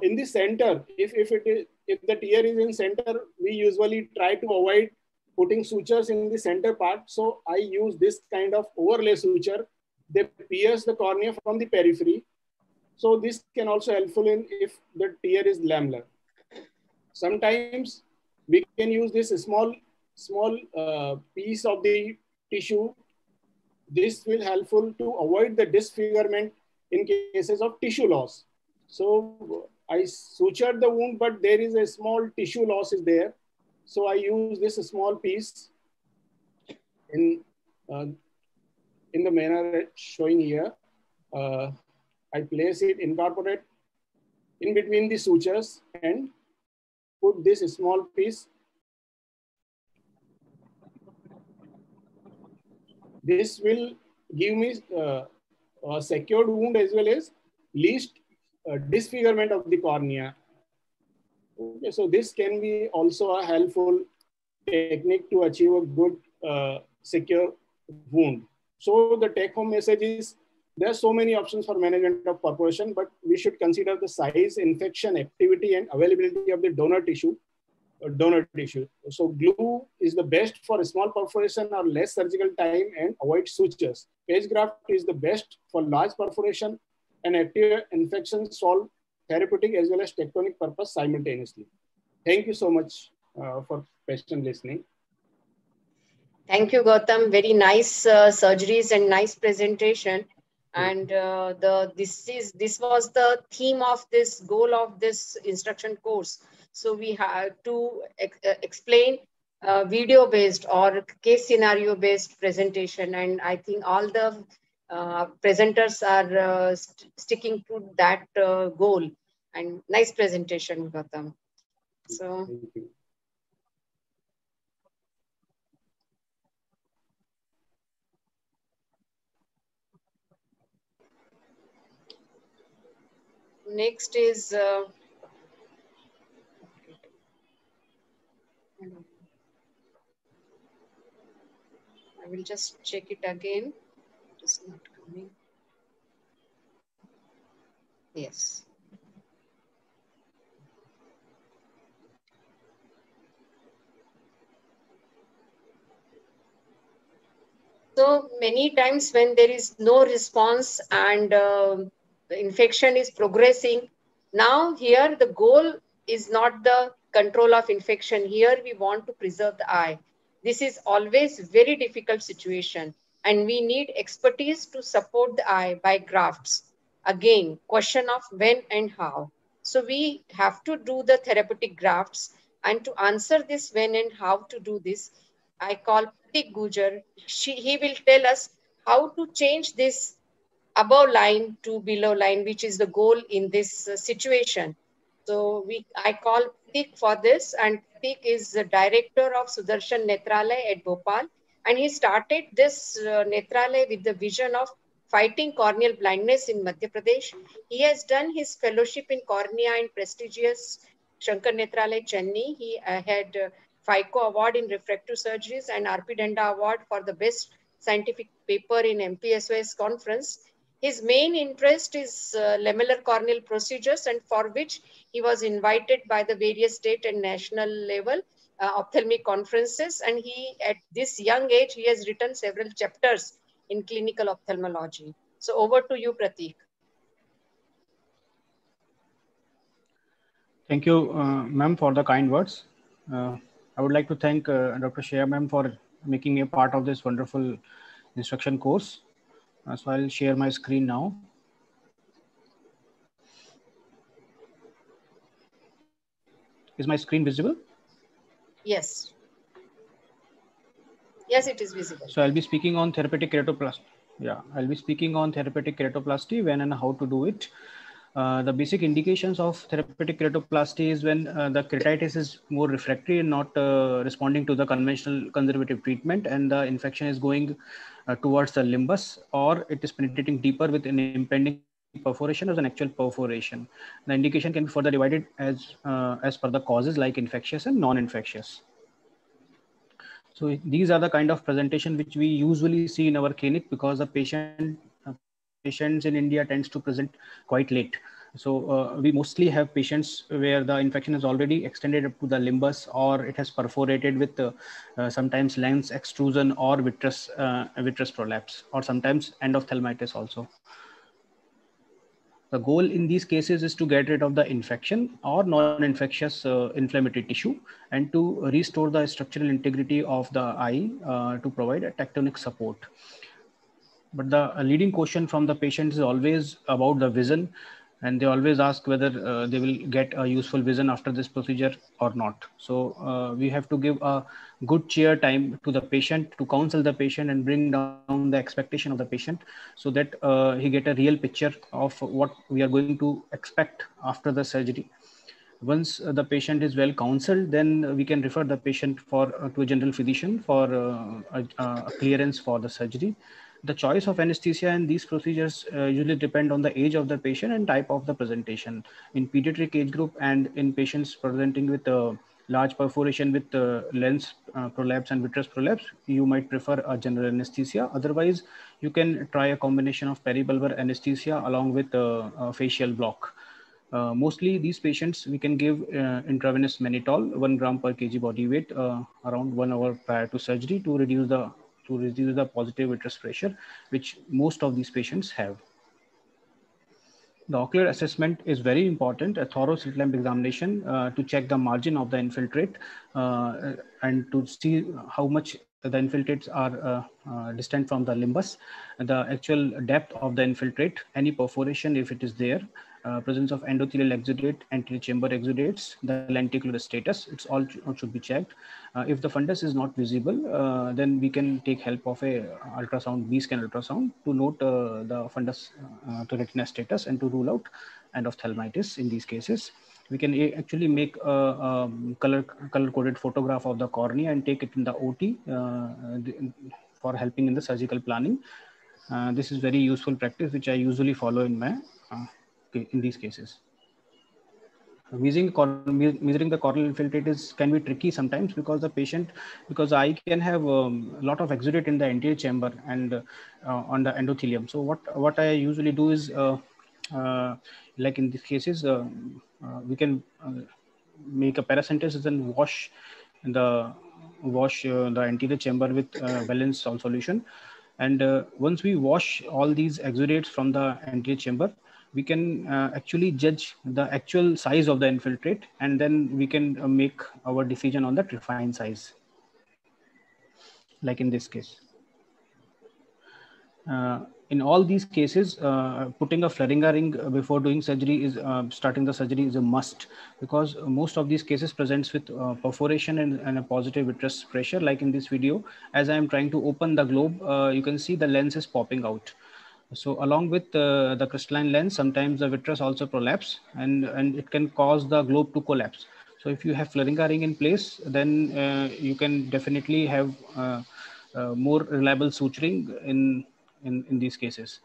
In the center, if the tear is in center, we usually try to avoid putting sutures in the center part. So I use this kind of overlay suture. They pierce the cornea from the periphery. So this can also helpful in if the tear is lamellar. Sometimes we can use this small piece of the tissue. This will helpful to avoid the disfigurement in cases of tissue loss. So I sutured the wound, but there is a small tissue loss is there. So I use this small piece in the manner showing here. I place it, incorporate in between the sutures and put this small piece. This will give me a secured wound as well as least disfigurement of the cornea. Okay, so this can be also a helpful technique to achieve a good secure wound. So the take-home message is, there are so many options for management of perforation, but we should consider the size, infection, activity, and availability of the donor tissue. So glue is the best for a small perforation or less surgical time and avoid sutures. Page graft is the best for large perforation and active infection, solve therapeutic as well as tectonic purpose simultaneously. Thank you so much for patient listening. Thank you, Gautam. Very nice surgeries and nice presentation. And this was the theme of this goal of this instruction course. So we have to explain video based or case scenario based presentation, and I think all the presenters are sticking to that goal. And nice presentation, Gautam. So thank you. next is I will just check it again. It is not coming. Yes. So many times when there is no response and the infection is progressing, now here the goal is not the control of infection. Here we want to preserve the eye. This is always very difficult situation, and we need expertise to support the eye by grafts. Again, question of when and how. So we have to do the therapeutic grafts, and to answer this when and how to do this, I call Pratik Gujar. He will tell us how to change this above line to below line, which is the goal in this situation. So I call Pratik for this, and Pratik is the director of Sudarshan Netralaya at Bhopal, and he started this Netralaya with the vision of fighting corneal blindness in Madhya Pradesh. He has done his fellowship in cornea in prestigious Shankar Netralaya, Chennai. He had FICO Award in refractive surgeries and RP Danda Award for the best scientific paper in MPSOS conference. His main interest is lamellar corneal procedures, and for which he was invited by the various state and national level ophthalmic conferences. And he, at this young age, he has written several chapters in clinical ophthalmology. So over to you, Pratik. Thank you, ma'am, for the kind words. I would like to thank Dr. Shreya ma'am for making me a part of this wonderful instruction course. So I'll share my screen now. Is my screen visible? Yes. Yes, it is visible. So I'll be speaking on therapeutic keratoplasty. Yeah, I'll be speaking on therapeutic keratoplasty, when and how to do it. The basic indications of therapeutic keratoplasty is when the keratitis is more refractory and not responding to the conventional conservative treatment, and the infection is going towards the limbus, or it is penetrating deeper with an impending perforation as an actual perforation. The indication can be further divided as per the causes, like infectious and non-infectious. So these are the kind of presentation which we usually see in our clinic, because the patients in India tends to present quite late. So we mostly have patients where the infection is already extended up to the limbus, or it has perforated with sometimes lens extrusion or vitreous prolapse, or sometimes endophthalmitis also. The goal in these cases is to get rid of the infection or non-infectious inflammatory tissue, and to restore the structural integrity of the eye to provide a tectonic support. But the leading question from the patients is always about the vision, and they always ask whether they will get a useful vision after this procedure or not. So we have to give a good cheer time to the patient, to counsel the patient and bring down the expectation of the patient, so that he get a real picture of what we are going to expect after the surgery. Once the patient is well counseled, then we can refer the patient to a general physician for a clearance for the surgery. The choice of anesthesia in these procedures usually depend on the age of the patient and type of the presentation. In pediatric age group and in patients presenting with a large perforation with lens prolapse and vitreous prolapse, you might prefer a general anesthesia. Otherwise, you can try a combination of peribulbar anesthesia along with a facial block. Mostly these patients, we can give intravenous mannitol, 1 gram per kg body weight, around 1 hour prior to surgery, to reduce the positive vitreous pressure, which most of these patients have. The ocular assessment is very important, a thorough slit lamp examination to check the margin of the infiltrate and to see how much the infiltrates are distant from the limbus, the actual depth of the infiltrate, any perforation if it is there, presence of endothelial exudate, anterior chamber exudates, the lenticular status. It's all should be checked. If the fundus is not visible, then we can take help of a ultrasound, B-scan ultrasound, to note the fundus to retina status and to rule out endophthalmitis in these cases. We can actually make a color-coded photograph of the cornea and take it in the OT for helping in the surgical planning. This is very useful practice, which I usually follow in my in these cases. Measuring the corneal infiltrate can be tricky sometimes, because the eye can have a lot of exudate in the anterior chamber and on the endothelium. So what I usually do is, like in these cases, we can make a paracentesis and wash the anterior chamber with Vellens salt solution. And once we wash all these exudates from the anterior chamber, we can actually judge the actual size of the infiltrate, and then we can make our decision on the refined size, like in this case. In all these cases, putting a Floeringa ring before doing surgery is starting the surgery is a must, because most of these cases presents with perforation and a positive vitreous pressure. Like in this video, as I am trying to open the globe, you can see the lens is popping out. So along with the crystalline lens, sometimes the vitreous also prolapse, and it can cause the globe to collapse. So if you have Floeringa ring in place, then you can definitely have more reliable suturing in these cases.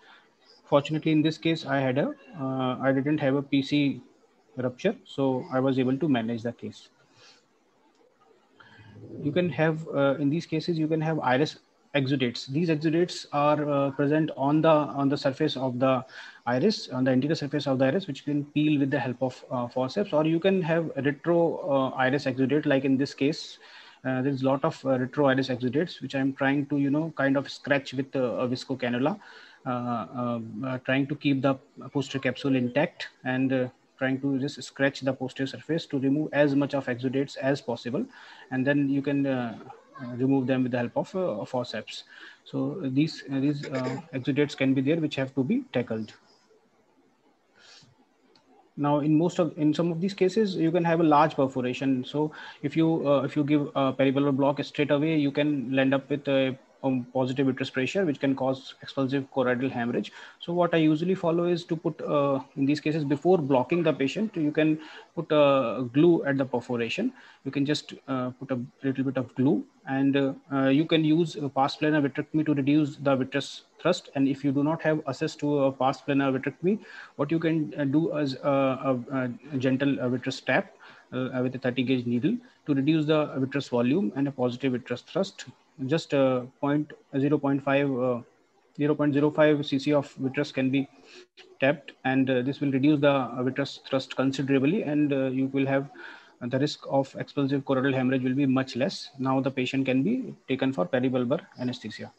Fortunately, in this case, I didn't have a PC rupture, so I was able to manage the case. You can have in these cases, you can have iris exudates. These exudates are present on the surface of the iris, on the anterior surface of the iris, which can peel with the help of forceps, or you can have retro iris exudate. Like in this case, there's a lot of retro iris exudates, which I'm trying to kind of scratch with a visco cannula, trying to keep the posterior capsule intact, and trying to just scratch the posterior surface to remove as much of exudates as possible, and then you can remove them with the help of forceps. So these exudates can be there, which have to be tackled. Now, in some of these cases, you can have a large perforation. So if you give a peribulbar block straight away, you can end up with a positive vitreous pressure, which can cause expulsive choroidal hemorrhage. So what I usually follow is to put, in these cases, before blocking the patient, you can put glue at the perforation. You can just put a little bit of glue, and you can use a past planar vitrectomy to reduce the vitreous thrust. And if you do not have access to a past planar vitrectomy, what you can do is a gentle vitreous tap with a 30 gauge needle to reduce the vitreous volume and a positive vitreous thrust. Just 0.05 cc of vitreous can be tapped, and this will reduce the vitreous thrust considerably, and you will have the risk of expulsive choroidal hemorrhage will be much less. Now the patient can be taken for peribulbar anesthesia.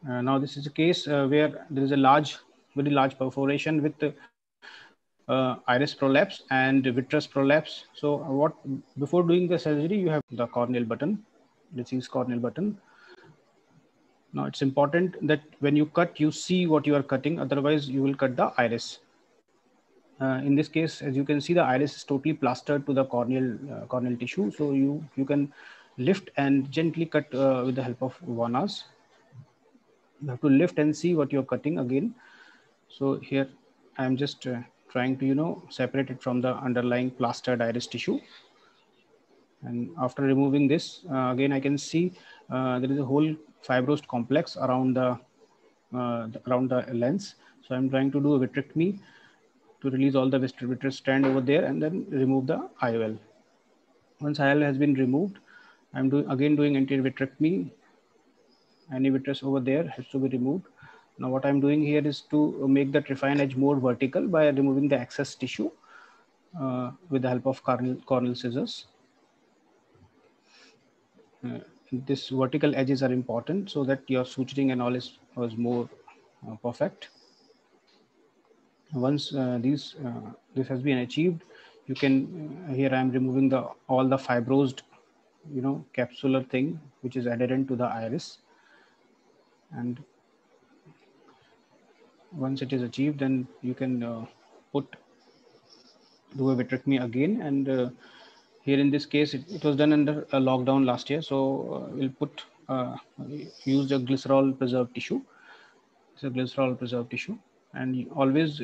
Now this is a case where there is a very large perforation with iris prolapse and vitreous prolapse. So before doing the surgery, you have the corneal button, disease corneal button. Now it's important that when you cut, you see what you are cutting, otherwise you will cut the iris. In this case, as you can see, the iris is totally plastered to the corneal tissue. So you can lift and gently cut with the help of Vanas. You have to lift and see what you're cutting again. So here I'm just trying to separate it from the underlying plastered iris tissue. And after removing this, again I can see there is a whole fibrosed complex around the lens. So I'm trying to do a vitrectomy to release all the vitreous strand over there, and then remove the IOL. Once IOL has been removed, I'm again doing anterior vitrectomy. Any vitreous over there has to be removed. Now what I'm doing here is to make the trephine edge more vertical by removing the excess tissue with the help of corneal scissors. This vertical edges are important so that your suturing and all was more perfect. Once this has been achieved, you can here I am removing all the fibrosed capsular thing which is adherent to the iris. And once it is achieved, then you can do a vitrectomy again. And here in this case, it was done under a lockdown last year. So we'll use a glycerol preserved tissue. It's a glycerol preserved tissue, and you always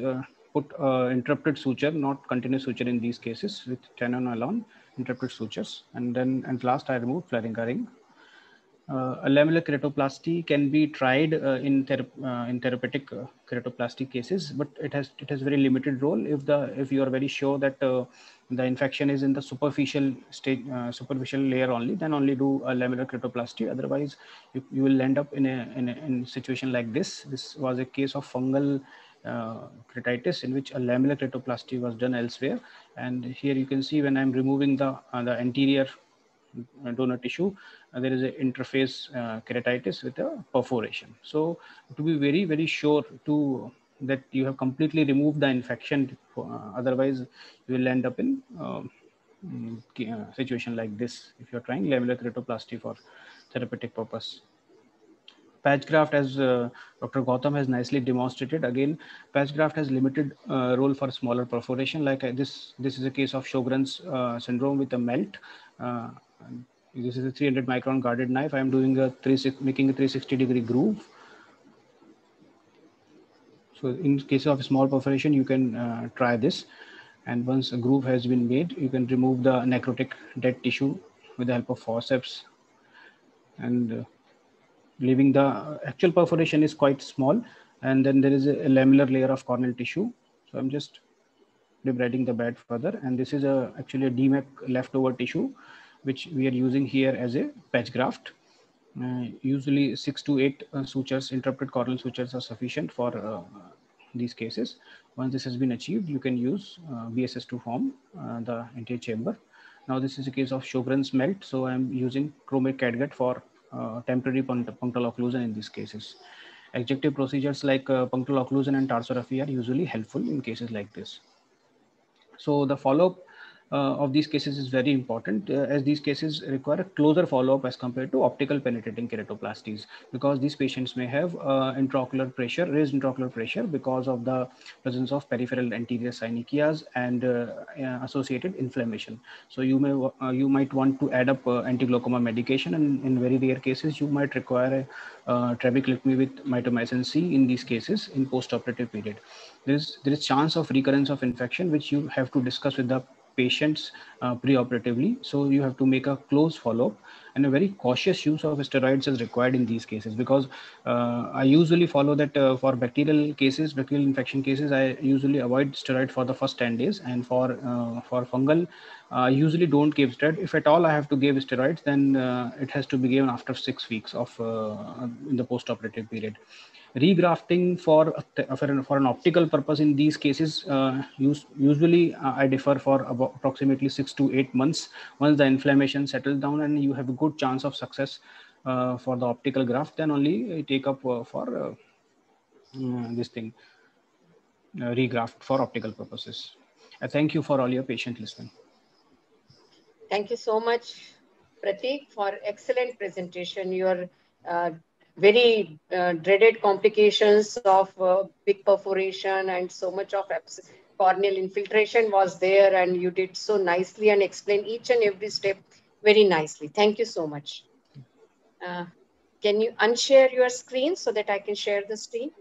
put interrupted suture, not continuous suture in these cases, with tenon interrupted sutures. And then at last I removed Flaringa ring. A lamellar keratoplasty can be tried in therapeutic keratoplasty cases, but it has very limited role if you are very sure that the infection is in the superficial stage, superficial layer only. Then only do a lamellar keratoplasty. Otherwise, you will end up in a situation like this. This was a case of fungal keratitis in which a lamellar keratoplasty was done elsewhere. And here you can see when I'm removing the anterior donor tissue, there is an interface keratitis with a perforation. So to be very, very sure that you have completely removed the infection, otherwise you will end up in situation like this if you're trying lamellar keratoplasty for therapeutic purpose. Patch graft, as Dr. Gautam has nicely demonstrated, again, patch graft has limited role for smaller perforation. Like this is a case of Sjogren's syndrome with a melt. This is a 300 micron guarded knife. I am doing making a 360-degree groove. So in case of small perforation, you can try this. And once a groove has been made, you can remove the necrotic dead tissue with the help of forceps. And leaving the actual perforation is quite small. And then there is a lamellar layer of corneal tissue. So I'm just debriding the bed further. And this is actually a DMAC leftover tissue, which we are using here as a patch graft. Usually 6 to 8 sutures, interrupted corneal sutures, are sufficient for these cases. Once this has been achieved, you can use BSS to form the anterior chamber. Now this is a case of Sjogren's melt, so I'm using chromic catgut for temporary punctal occlusion in these cases. Adjunctive procedures like punctal occlusion and tarsorrhaphy are usually helpful in cases like this. So the follow-up of these cases is very important, as these cases require a closer follow-up as compared to optical penetrating keratoplasties, because these patients may have intraocular pressure, raised intraocular pressure, because of the presence of peripheral anterior synechias and associated inflammation. So you might want to add up anti-glaucoma medication, and in very rare cases you might require a trabeculectomy with mitomycin C in these cases in post-operative period. There is chance of recurrence of infection, which you have to discuss with the patients preoperatively. So you have to make a close follow-up, and a very cautious use of steroids is required in these cases, because I usually follow that for bacterial infection cases, I usually avoid steroid for the first 10 days. And for fungal, I usually don't give steroid. If at all I have to give steroids, then it has to be given after 6 weeks of in the post-operative period. Regrafting for an optical purpose in these cases, usually I defer for about approximately 6 to 8 months. Once the inflammation settles down and you have a good chance of success for the optical graft, then only take up for this thing, regraft for optical purposes. I thank you for all your patient listening. Thank you so much, Pratik, for excellent presentation. Your very dreaded complications of big perforation and so much of corneal infiltration was there, and you did so nicely and explained each and every step very nicely. Thank you so much. Can you unshare your screen so that I can share the screen?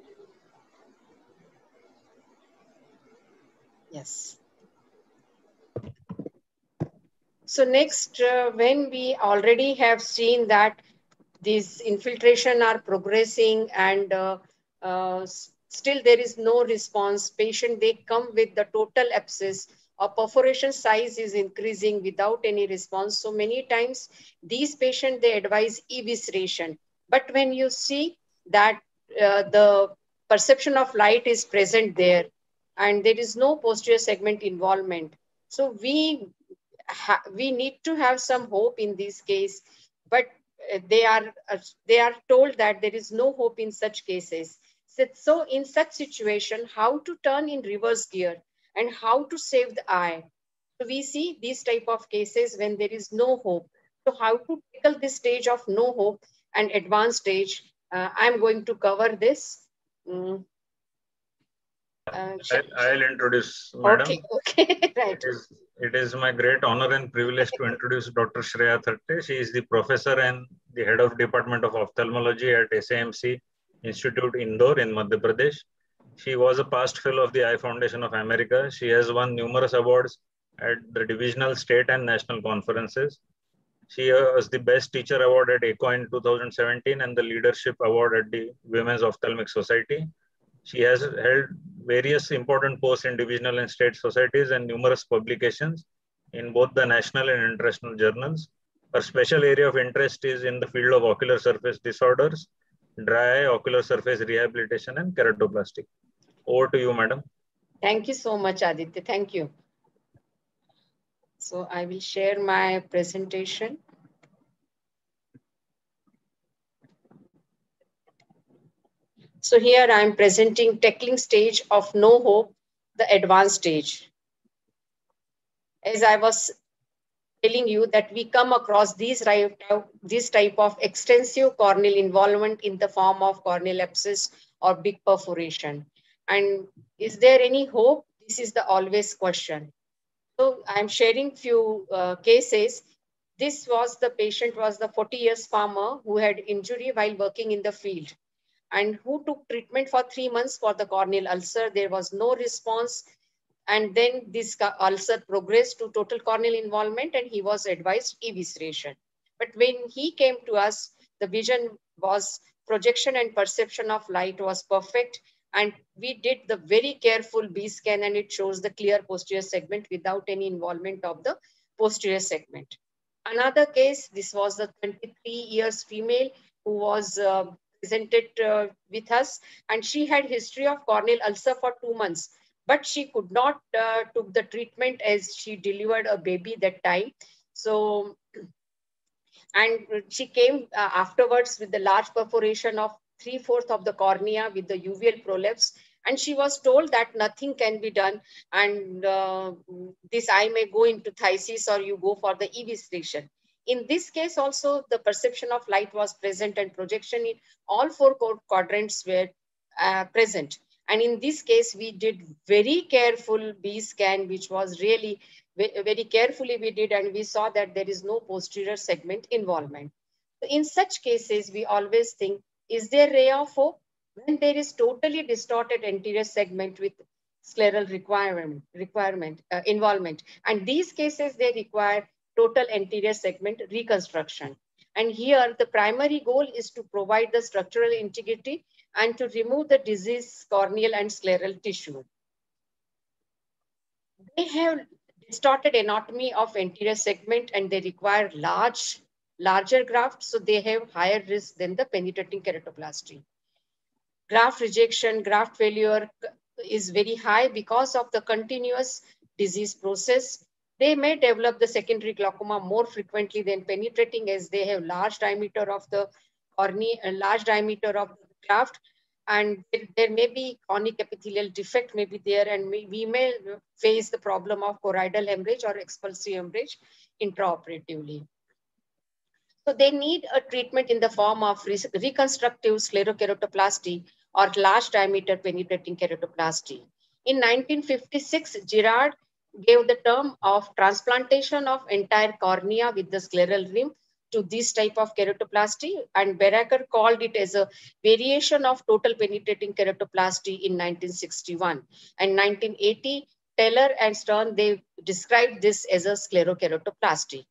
Yes. So next, when we already have seen that these infiltration are progressing and still there is no response, patient, they come with the total abscess or perforation size is increasing without any response. So many times these patients, they advise evisceration. But when you see that the perception of light is present there and there is no posterior segment involvement, so we need to have some hope in this case, but they are told that there is no hope in such cases. So in such situation, how to turn in reverse gear and how to save the eye? So we see these type of cases when there is no hope. So how to tackle this stage of no hope and advanced stage? I'm going to cover this. I'll introduce, madam. Okay, right. It is my great honor and privilege to introduce Dr. Shreya Thatte. She is the professor and the head of Department of Ophthalmology at SAMC Institute, Indore in Madhya Pradesh. She was a past fellow of the Eye Foundation of America. She has won numerous awards at the divisional, state and national conferences. She was the Best Teacher Award at ECO in 2017 and the Leadership Award at the Women's Ophthalmic Society. She has held various important posts in divisional and state societies and numerous publications in both the national and international journals. Her special area of interest is in the field of ocular surface disorders, dry eye, ocular surface rehabilitation, and keratoplasty. Over to you, madam. Thank you so much, Aditya. Thank you. So I will share my presentation. So here I am presenting tackling stage of no hope, the advanced stage. As I was telling you that we come across this type of extensive corneal involvement in the form of corneal abscess or big perforation. And is there any hope? This is the always question. So I'm sharing few cases. This was the patient was the 40 years farmer who had injury while working in the field and who took treatment for 3 months for the corneal ulcer. There was no response. And then this ulcer progressed to total corneal involvement and he was advised evisceration. But when he came to us, the vision was projection and perception of light was perfect. And we did the very careful B scan and it shows the clear posterior segment without any involvement of the posterior segment. Another case, this was a 23 years female who was presented with us and she had history of corneal ulcer for 2 months. But she could not took the treatment as she delivered a baby that time. So, and she came afterwards with the large perforation of 3/4 of the cornea with the uveal prolapse. And she was told that nothing can be done and this eye may go into phthisis or you go for the evisceration. In this case also, the perception of light was present and projection in all 4 quadrants were present. And in this case, we did very careful B scan, which was really very carefully we did, and we saw that there is no posterior segment involvement. So in such cases, we always think, is there ray of hope? When there is totally distorted anterior segment with scleral involvement. And these cases, they require total anterior segment reconstruction. And here, the primary goal is to provide the structural integrity and to remove the diseased corneal and scleral tissue. They have distorted anatomy of anterior segment and they require larger graft, so they have higher risk than the penetrating keratoplasty. Graft rejection, graft failure is very high because of the continuous disease process. They may develop the secondary glaucoma more frequently than penetrating as they have large diameter of the cornea and large diameter of the graft, and there may be chronic epithelial defect may be there, and we may face the problem of choroidal hemorrhage or expulsive hemorrhage intraoperatively. So they need a treatment in the form of reconstructive sclerokeratoplasty or large diameter penetrating keratoplasty. In 1956, Girard gave the term of transplantation of entire cornea with the scleral rim to this type of keratoplasty, and Baraker called it as a variation of total penetrating keratoplasty in 1961. And 1980, Taylor and Stern, they described this as a sclerokeratoplasty.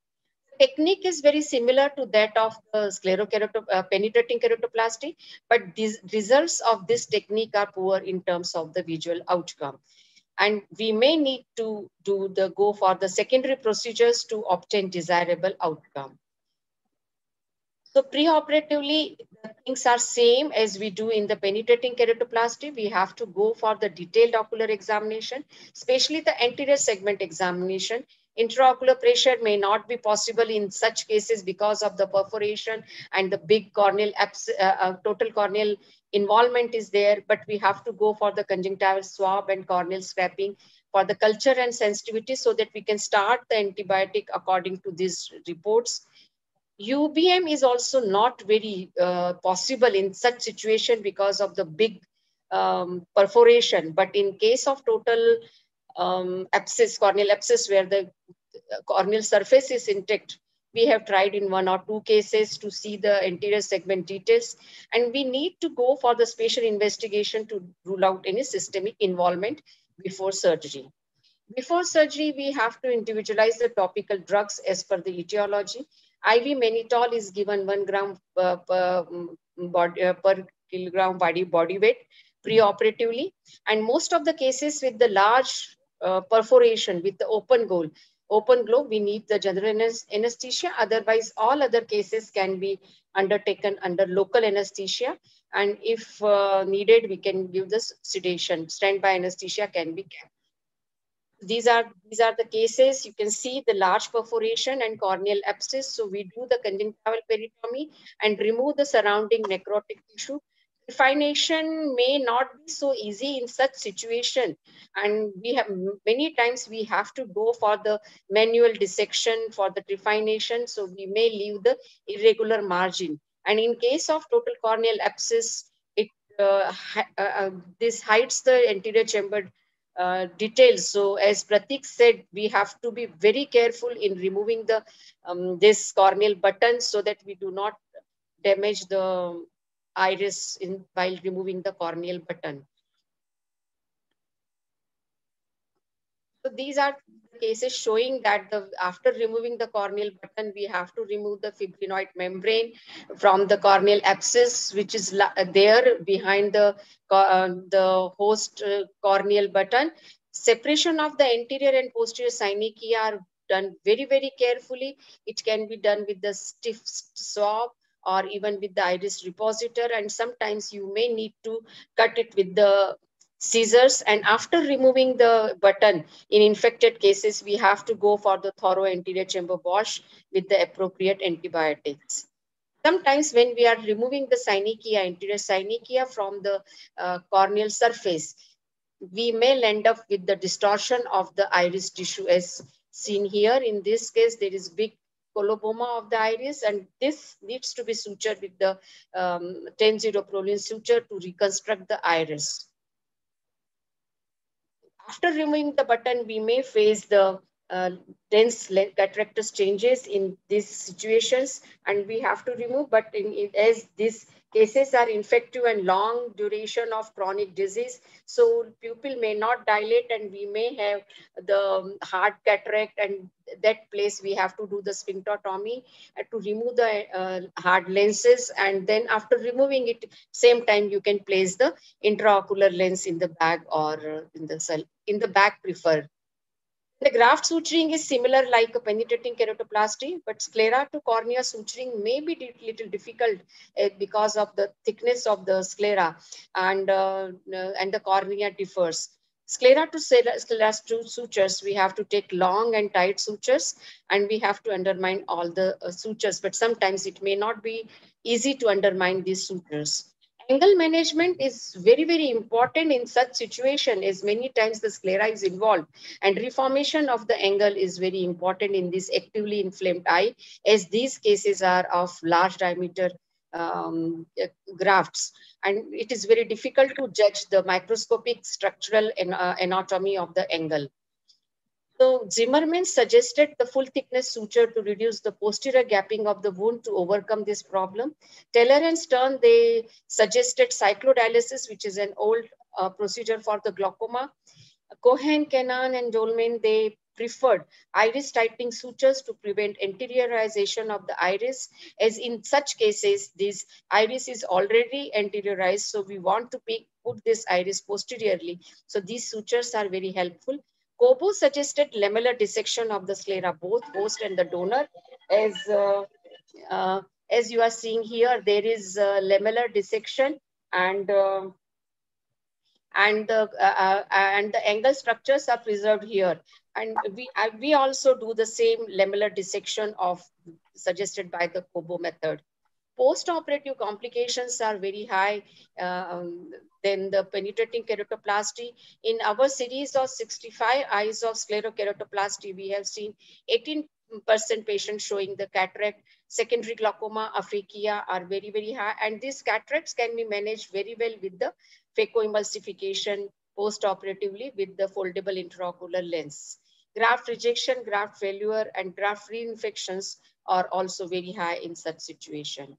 The technique is very similar to that of the penetrating keratoplasty, but these results of this technique are poor in terms of the visual outcome. And we may need to go for the secondary procedures to obtain desirable outcome. So preoperatively, the things are same as we do in the penetrating keratoplasty. We have to go for the detailed ocular examination, especially the anterior segment examination. Intraocular pressure may not be possible in such cases because of the perforation and the big corneal total corneal involvement is there, but we have to go for the conjunctival swab and corneal scraping for the culture and sensitivity so that we can start the antibiotic according to these reports. UBM is also not very possible in such situation because of the big perforation. But in case of total abscess, corneal abscess, where the corneal surface is intact, we have tried in 1 or 2 cases to see the anterior segment details, and we need to go for the spatial investigation to rule out any systemic involvement before surgery. Before surgery, we have to individualize the topical drugs as per the etiology. IV mannitol is given 1 gram per kilogram body weight preoperatively. And most of the cases with the large perforation with the open glow, we need the general anesthesia. Otherwise, all other cases can be undertaken under local anesthesia. And if needed, we can give this sedation. Standby anesthesia can be kept. These are the cases. You can see the large perforation and corneal abscess. So we do the conjunctival peritomy and remove the surrounding necrotic tissue. Trephination may not be so easy in such situation, and we have many times we have to go for the manual dissection for the trephination. So we may leave the irregular margin. And in case of total corneal abscess, it this hides the anterior chamber details. So as Pratik said, we have to be very careful in removing the this corneal button so that we do not damage the iris while removing the corneal button. So these are cases showing that after removing the corneal button, we have to remove the fibrinoid membrane from the corneal abscess, which is there behind the host corneal button. Separation of the anterior and posterior synechia are done very, very carefully. It can be done with the stiff swab or even with the iris repositor, and sometimes you may need to cut it with the scissors. And after removing the button, in infected cases, we have to go for the thorough anterior chamber wash with the appropriate antibiotics. Sometimes when we are removing the synechia, anterior synechia from the corneal surface, we may end up with the distortion of the iris tissue as seen here. In this case, there is big coloboma of the iris, and this needs to be sutured with the 10-0 Prolene suture to reconstruct the iris. After removing the button, we may face the dense cataractous changes in these situations, and we have to remove. But as these cases are infective and long duration of chronic disease, so pupil may not dilate, and we may have the hard cataract, and that place we have to do the sphincterotomy to remove the hard lenses. And then after removing it, same time you can place the intraocular lens in the bag or in the bag preferred. The graft suturing is similar like a penetrating keratoplasty, but sclera to cornea suturing may be little difficult because of the thickness of the sclera, and the cornea differs. Sclera to sclera sutures, we have to take long and tight sutures, and we have to undermine all the sutures, but sometimes it may not be easy to undermine these sutures. Angle management is very, very important in such situation, as many times the sclera is involved, and reformation of the angle is very important in this actively inflamed eye, as these cases are of large diameter grafts, and it is very difficult to judge the microscopic structural anatomy of the angle. So Zimmerman suggested the full thickness suture to reduce the posterior gapping of the wound to overcome this problem. Taylor and Stern, they suggested cyclodialysis, which is an old procedure for the glaucoma. Cohen, Kennan, and Dolman, they preferred iris tightening sutures to prevent anteriorization of the iris, as in such cases, this iris is already anteriorized, so we want to put this iris posteriorly. So these sutures are very helpful. Cobo suggested lamellar dissection of the sclera, both host and the donor. As you are seeing here, there is lamellar dissection, and the angle structures are preserved here. And we also do the same lamellar dissection suggested by the Cobo method. Post-operative complications are very high than the penetrating keratoplasty. In our series of 65 eyes of sclerokeratoplasty, we have seen 18% patients showing the cataract. Secondary glaucoma, aphakia are very, very high. And these cataracts can be managed very well with the phacoemulsification post-operatively with the foldable intraocular lens. Graft rejection, graft failure, and graft reinfections are also very high in such situation.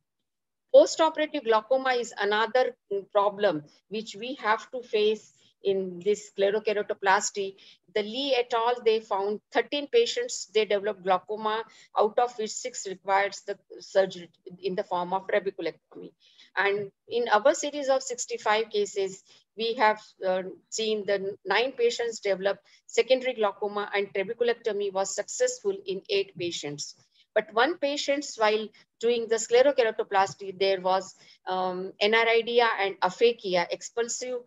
Post-operative glaucoma is another problem which we have to face in this sclerokeratoplasty. The Lee et al., they found 13 patients, they developed glaucoma, out of which 6 requires the surgery in the form of trabeculectomy. And in our series of 65 cases, we have seen the 9 patients developed secondary glaucoma and trabeculectomy was successful in 8 patients. But 1 patient, while doing the sclerokeratoplasty, there was aniridia and aphakia, expulsion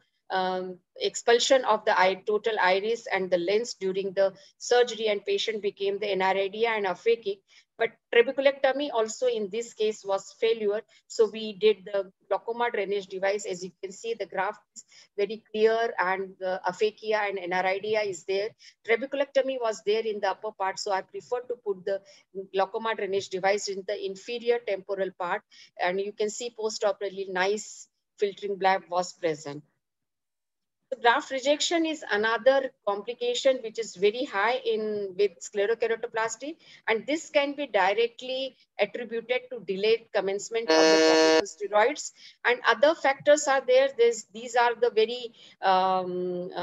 of the total iris and the lens during the surgery, and patient became the aniridia and aphakic. But trabeculectomy also in this case was failure. So we did the glaucoma drainage device. As you can see, the graph is very clear and the aphakia and aniridia is there. Trabeculectomy was there in the upper part. So I prefer to put the glaucoma drainage device in the inferior temporal part. And you can see post-operatively nice filtering blab was present. The graft rejection is another complication which is very high with sclerokeratoplasty, and this can be directly attributed to delayed commencement of the topical steroids. And other factors are there. These are the very urgent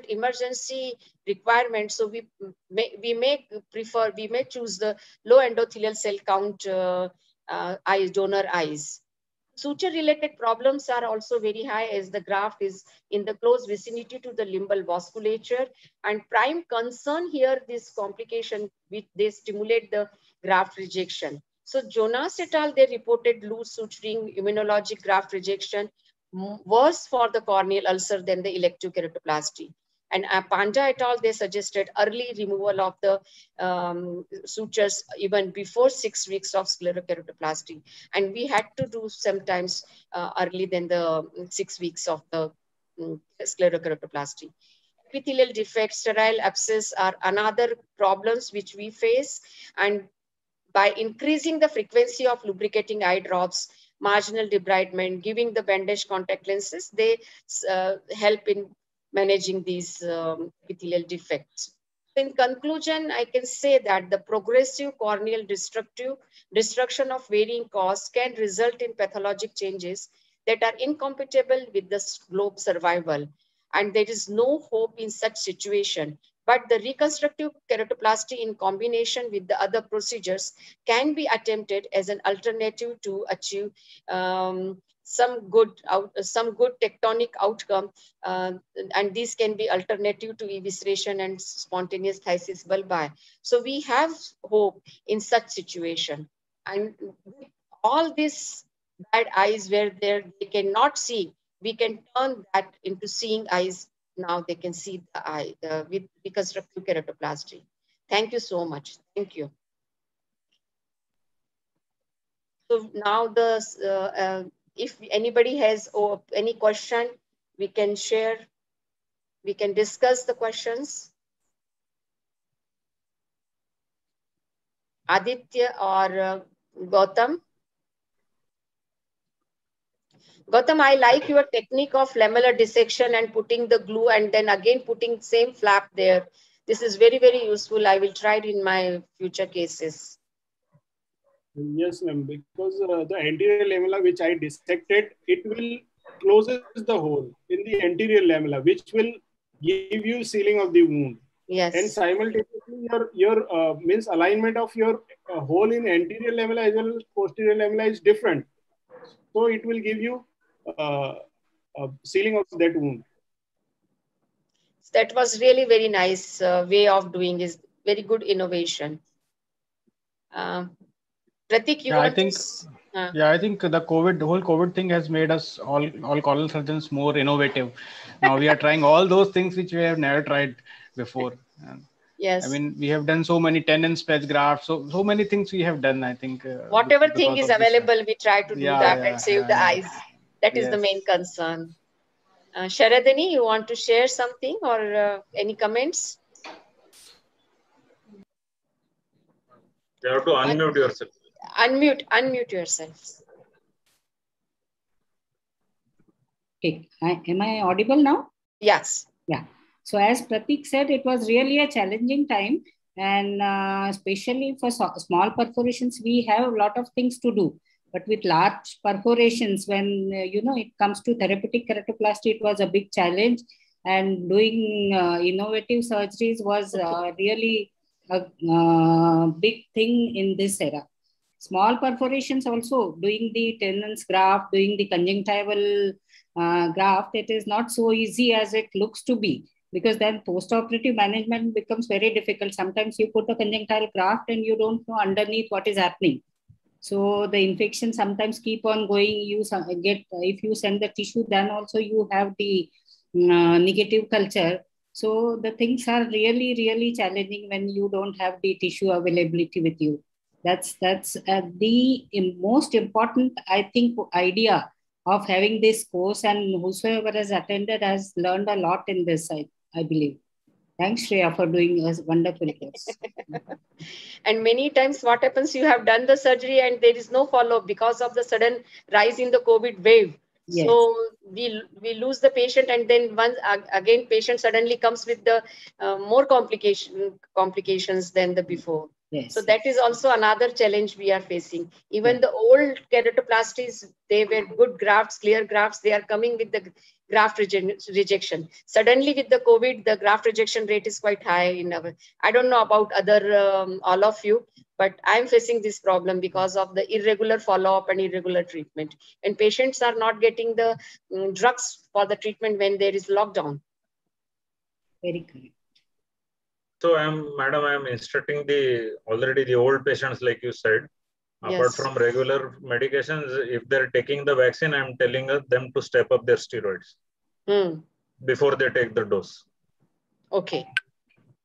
emergency requirements. So we may choose the low endothelial cell count donor eyes. Suture-related problems are also very high as the graft is in the close vicinity to the limbal vasculature. And prime concern here, this complication, they stimulate the graft rejection. So Jonas et al., they reported loose suturing, immunologic graft rejection, worse for the corneal ulcer than the elective keratoplasty. And Panda et al., they suggested early removal of the sutures even before 6 weeks of sclerokeratoplasty. And we had to do sometimes early than the 6 weeks of the sclerokeratoplasty. Epithelial defects, sterile abscess are another problems which we face. And by increasing the frequency of lubricating eye drops, marginal debridement, giving the bandage contact lenses, they help in managing these epithelial defects. In conclusion, I can say that the progressive corneal destruction of varying cause can result in pathologic changes that are incompatible with the globe survival. And there is no hope in such situation. But the reconstructive keratoplasty in combination with the other procedures can be attempted as an alternative to achieve some good tectonic outcome, and these can be alternative to evisceration and spontaneous phthisis bulbi. So we have hope in such situation. And with all these bad eyes where they cannot see, we can turn that into seeing eyes. Now they can see the eye with reconstructive keratoplasty. Thank you so much. Thank you. So now if anybody has any question, we can share. We can discuss the questions. Aditya or Gautam? Gautam, I like your technique of lamellar dissection and putting the glue and then again putting same flap there. This is very, very useful. I will try it in my future cases. Yes, ma'am, because the anterior lamella which I dissected, it will closes the hole in the anterior lamella, which will give you sealing of the wound. Yes. And simultaneously, your means alignment of your hole in anterior lamella as well as posterior lamella is different. So it will give you sealing of that wound. That was really very nice way of doing, is very good innovation. Pratik, you want to? I think the whole COVID thing has made us all corneal surgeons more innovative. Now we are trying all those things which we have never tried before. Yes. I mean, we have done so many tendon patch grafts, so many things we have done. I think whatever thing is available, we try to do that and save the eyes. That is the main concern. Sharadani, you want to share something or any comments? You have to unmute yourself. Unmute yourself. Okay. Am I audible now? Yes. Yeah. So as Pratik said, it was really a challenging time. And especially for small perforations, we have a lot of things to do. But with large perforations, when, it comes to therapeutic keratoplasty, it was a big challenge. And doing innovative surgeries was really a big thing in this era. Small perforations also, doing the tendons graft, doing the conjunctival graft, it is not so easy as it looks to be, because then post-operative management becomes very difficult. Sometimes you put a conjunctival graft and you don't know underneath what is happening. So the infection sometimes keep on going. You get, if you send the tissue, then also you have the negative culture. So the things are really, really challenging when you don't have the tissue availability with you. That's the most important, I think, idea of having this course, and whosoever has attended has learned a lot in this, I believe. Thanks, Shreya, for doing a wonderful course. And many times what happens, you have done the surgery and there is no follow-up because of the sudden rise in the COVID wave. Yes. So we lose the patient, and then once again patient suddenly comes with the more complications than the before. Yes. So that is also another challenge we are facing. Even the old keratoplasties, they were good grafts, clear grafts. They are coming with the graft rejection. Suddenly with the COVID, the graft rejection rate is quite high in our. I don't know about other all of you, but I'm facing this problem because of the irregular follow-up and irregular treatment. And patients are not getting the drugs for the treatment when there is lockdown. Very correct. So madam, I'm instructing already the old patients, like you said, apart from regular medications, if they're taking the vaccine, I'm telling them to step up their steroids before they take the dose. Okay.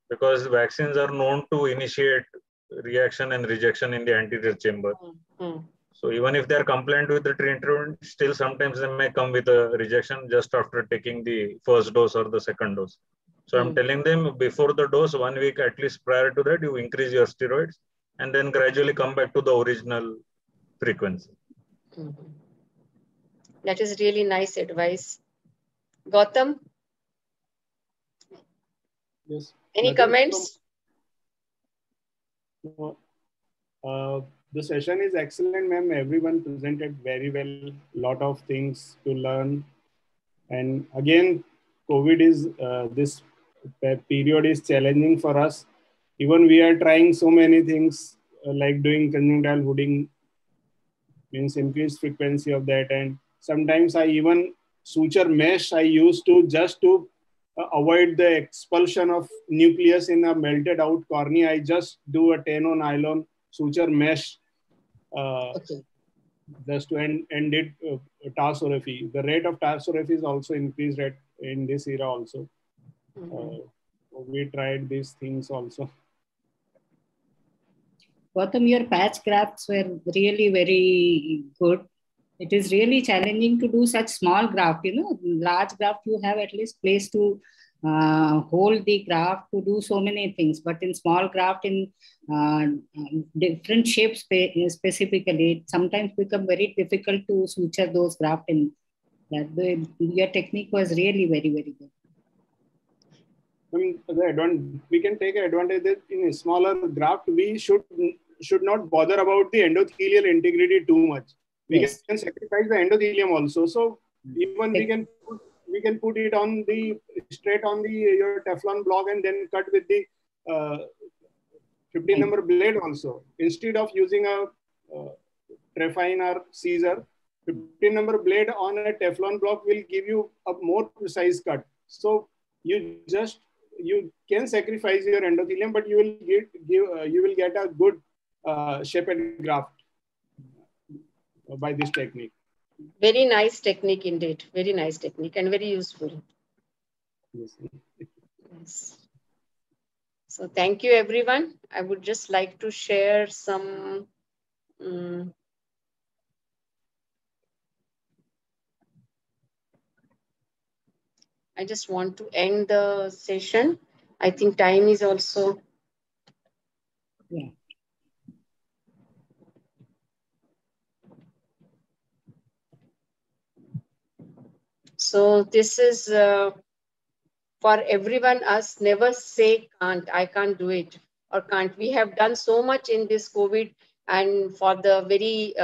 Because vaccines are known to initiate reaction and rejection in the anterior chamber. So even if they're compliant with the treatment, still sometimes they may come with a rejection just after taking the first dose or the second dose. So I'm telling them before the dose, 1 week at least prior to that, you increase your steroids and then gradually come back to the original frequency. That is really nice advice. Gautam? Yes. Any comments? The session is excellent, ma'am. Everyone presented very well. Lot of things to learn. And again, COVID is, this period is challenging for us. Even we are trying so many things like doing conjunctival hooding, means increased frequency of that. And sometimes I even suture mesh I used to just to avoid the expulsion of nucleus in a melted out cornea. I just do a 10 nylon suture mesh just to end it tarsorrhaphy. The rate of tarsorrhaphy is also increased in this era also. We tried these things also. Gautam, your patch grafts were really very good. It is really challenging to do such small graft. Large graft, you have at least place to hold the graft to do so many things. But in small graft, in different shapes specifically, it sometimes become very difficult to suture those graft in. Your technique was really very, very good. I mean, we can take advantage that in a smaller graft, we should not bother about the endothelial integrity too much. We can sacrifice the endothelium also. So even we can put it on straight on your Teflon block and then cut with the 15 number blade also. Instead of using a trephine or Caesar, 15 number blade on a Teflon block will give you a more precise cut. So you can sacrifice your endothelium, but you will get a good shaped graft by this technique. Very nice technique indeed. Very nice technique and very useful. Yes. So thank you, everyone. I would just like to share some I just want to end the session. I think time is also. Yeah. So this is for everyone us, never say can't, I can't do it or can't. We have done so much in this COVID and for the very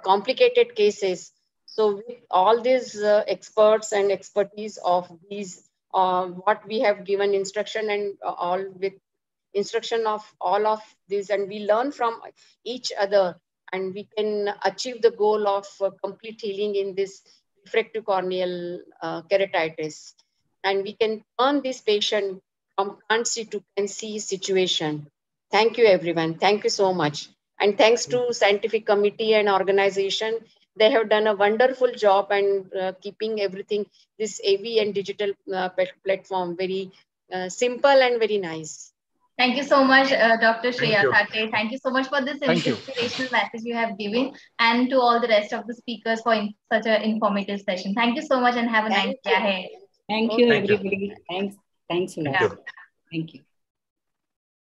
complicated cases. So with all these experts and expertise of these, what we have given instruction and all with instruction of all of these, and we learn from each other, and we can achieve the goal of complete healing in this refractive corneal keratitis. And we can turn this patient from can't see to can see situation. Thank you, everyone. Thank you so much. And thanks to scientific committee and organization, they have done a wonderful job and keeping everything, this AV and digital platform very simple and very nice. Thank you so much, Dr. Thank Shreya you. Thakre. Thank you so much for this Thank you. inspirational message you have given, and to all the rest of the speakers for such an informative session. Thank you so much and have a nice day ahead. Thank you, Thank you. everybody. Thanks a lot. Thank you. Thank you.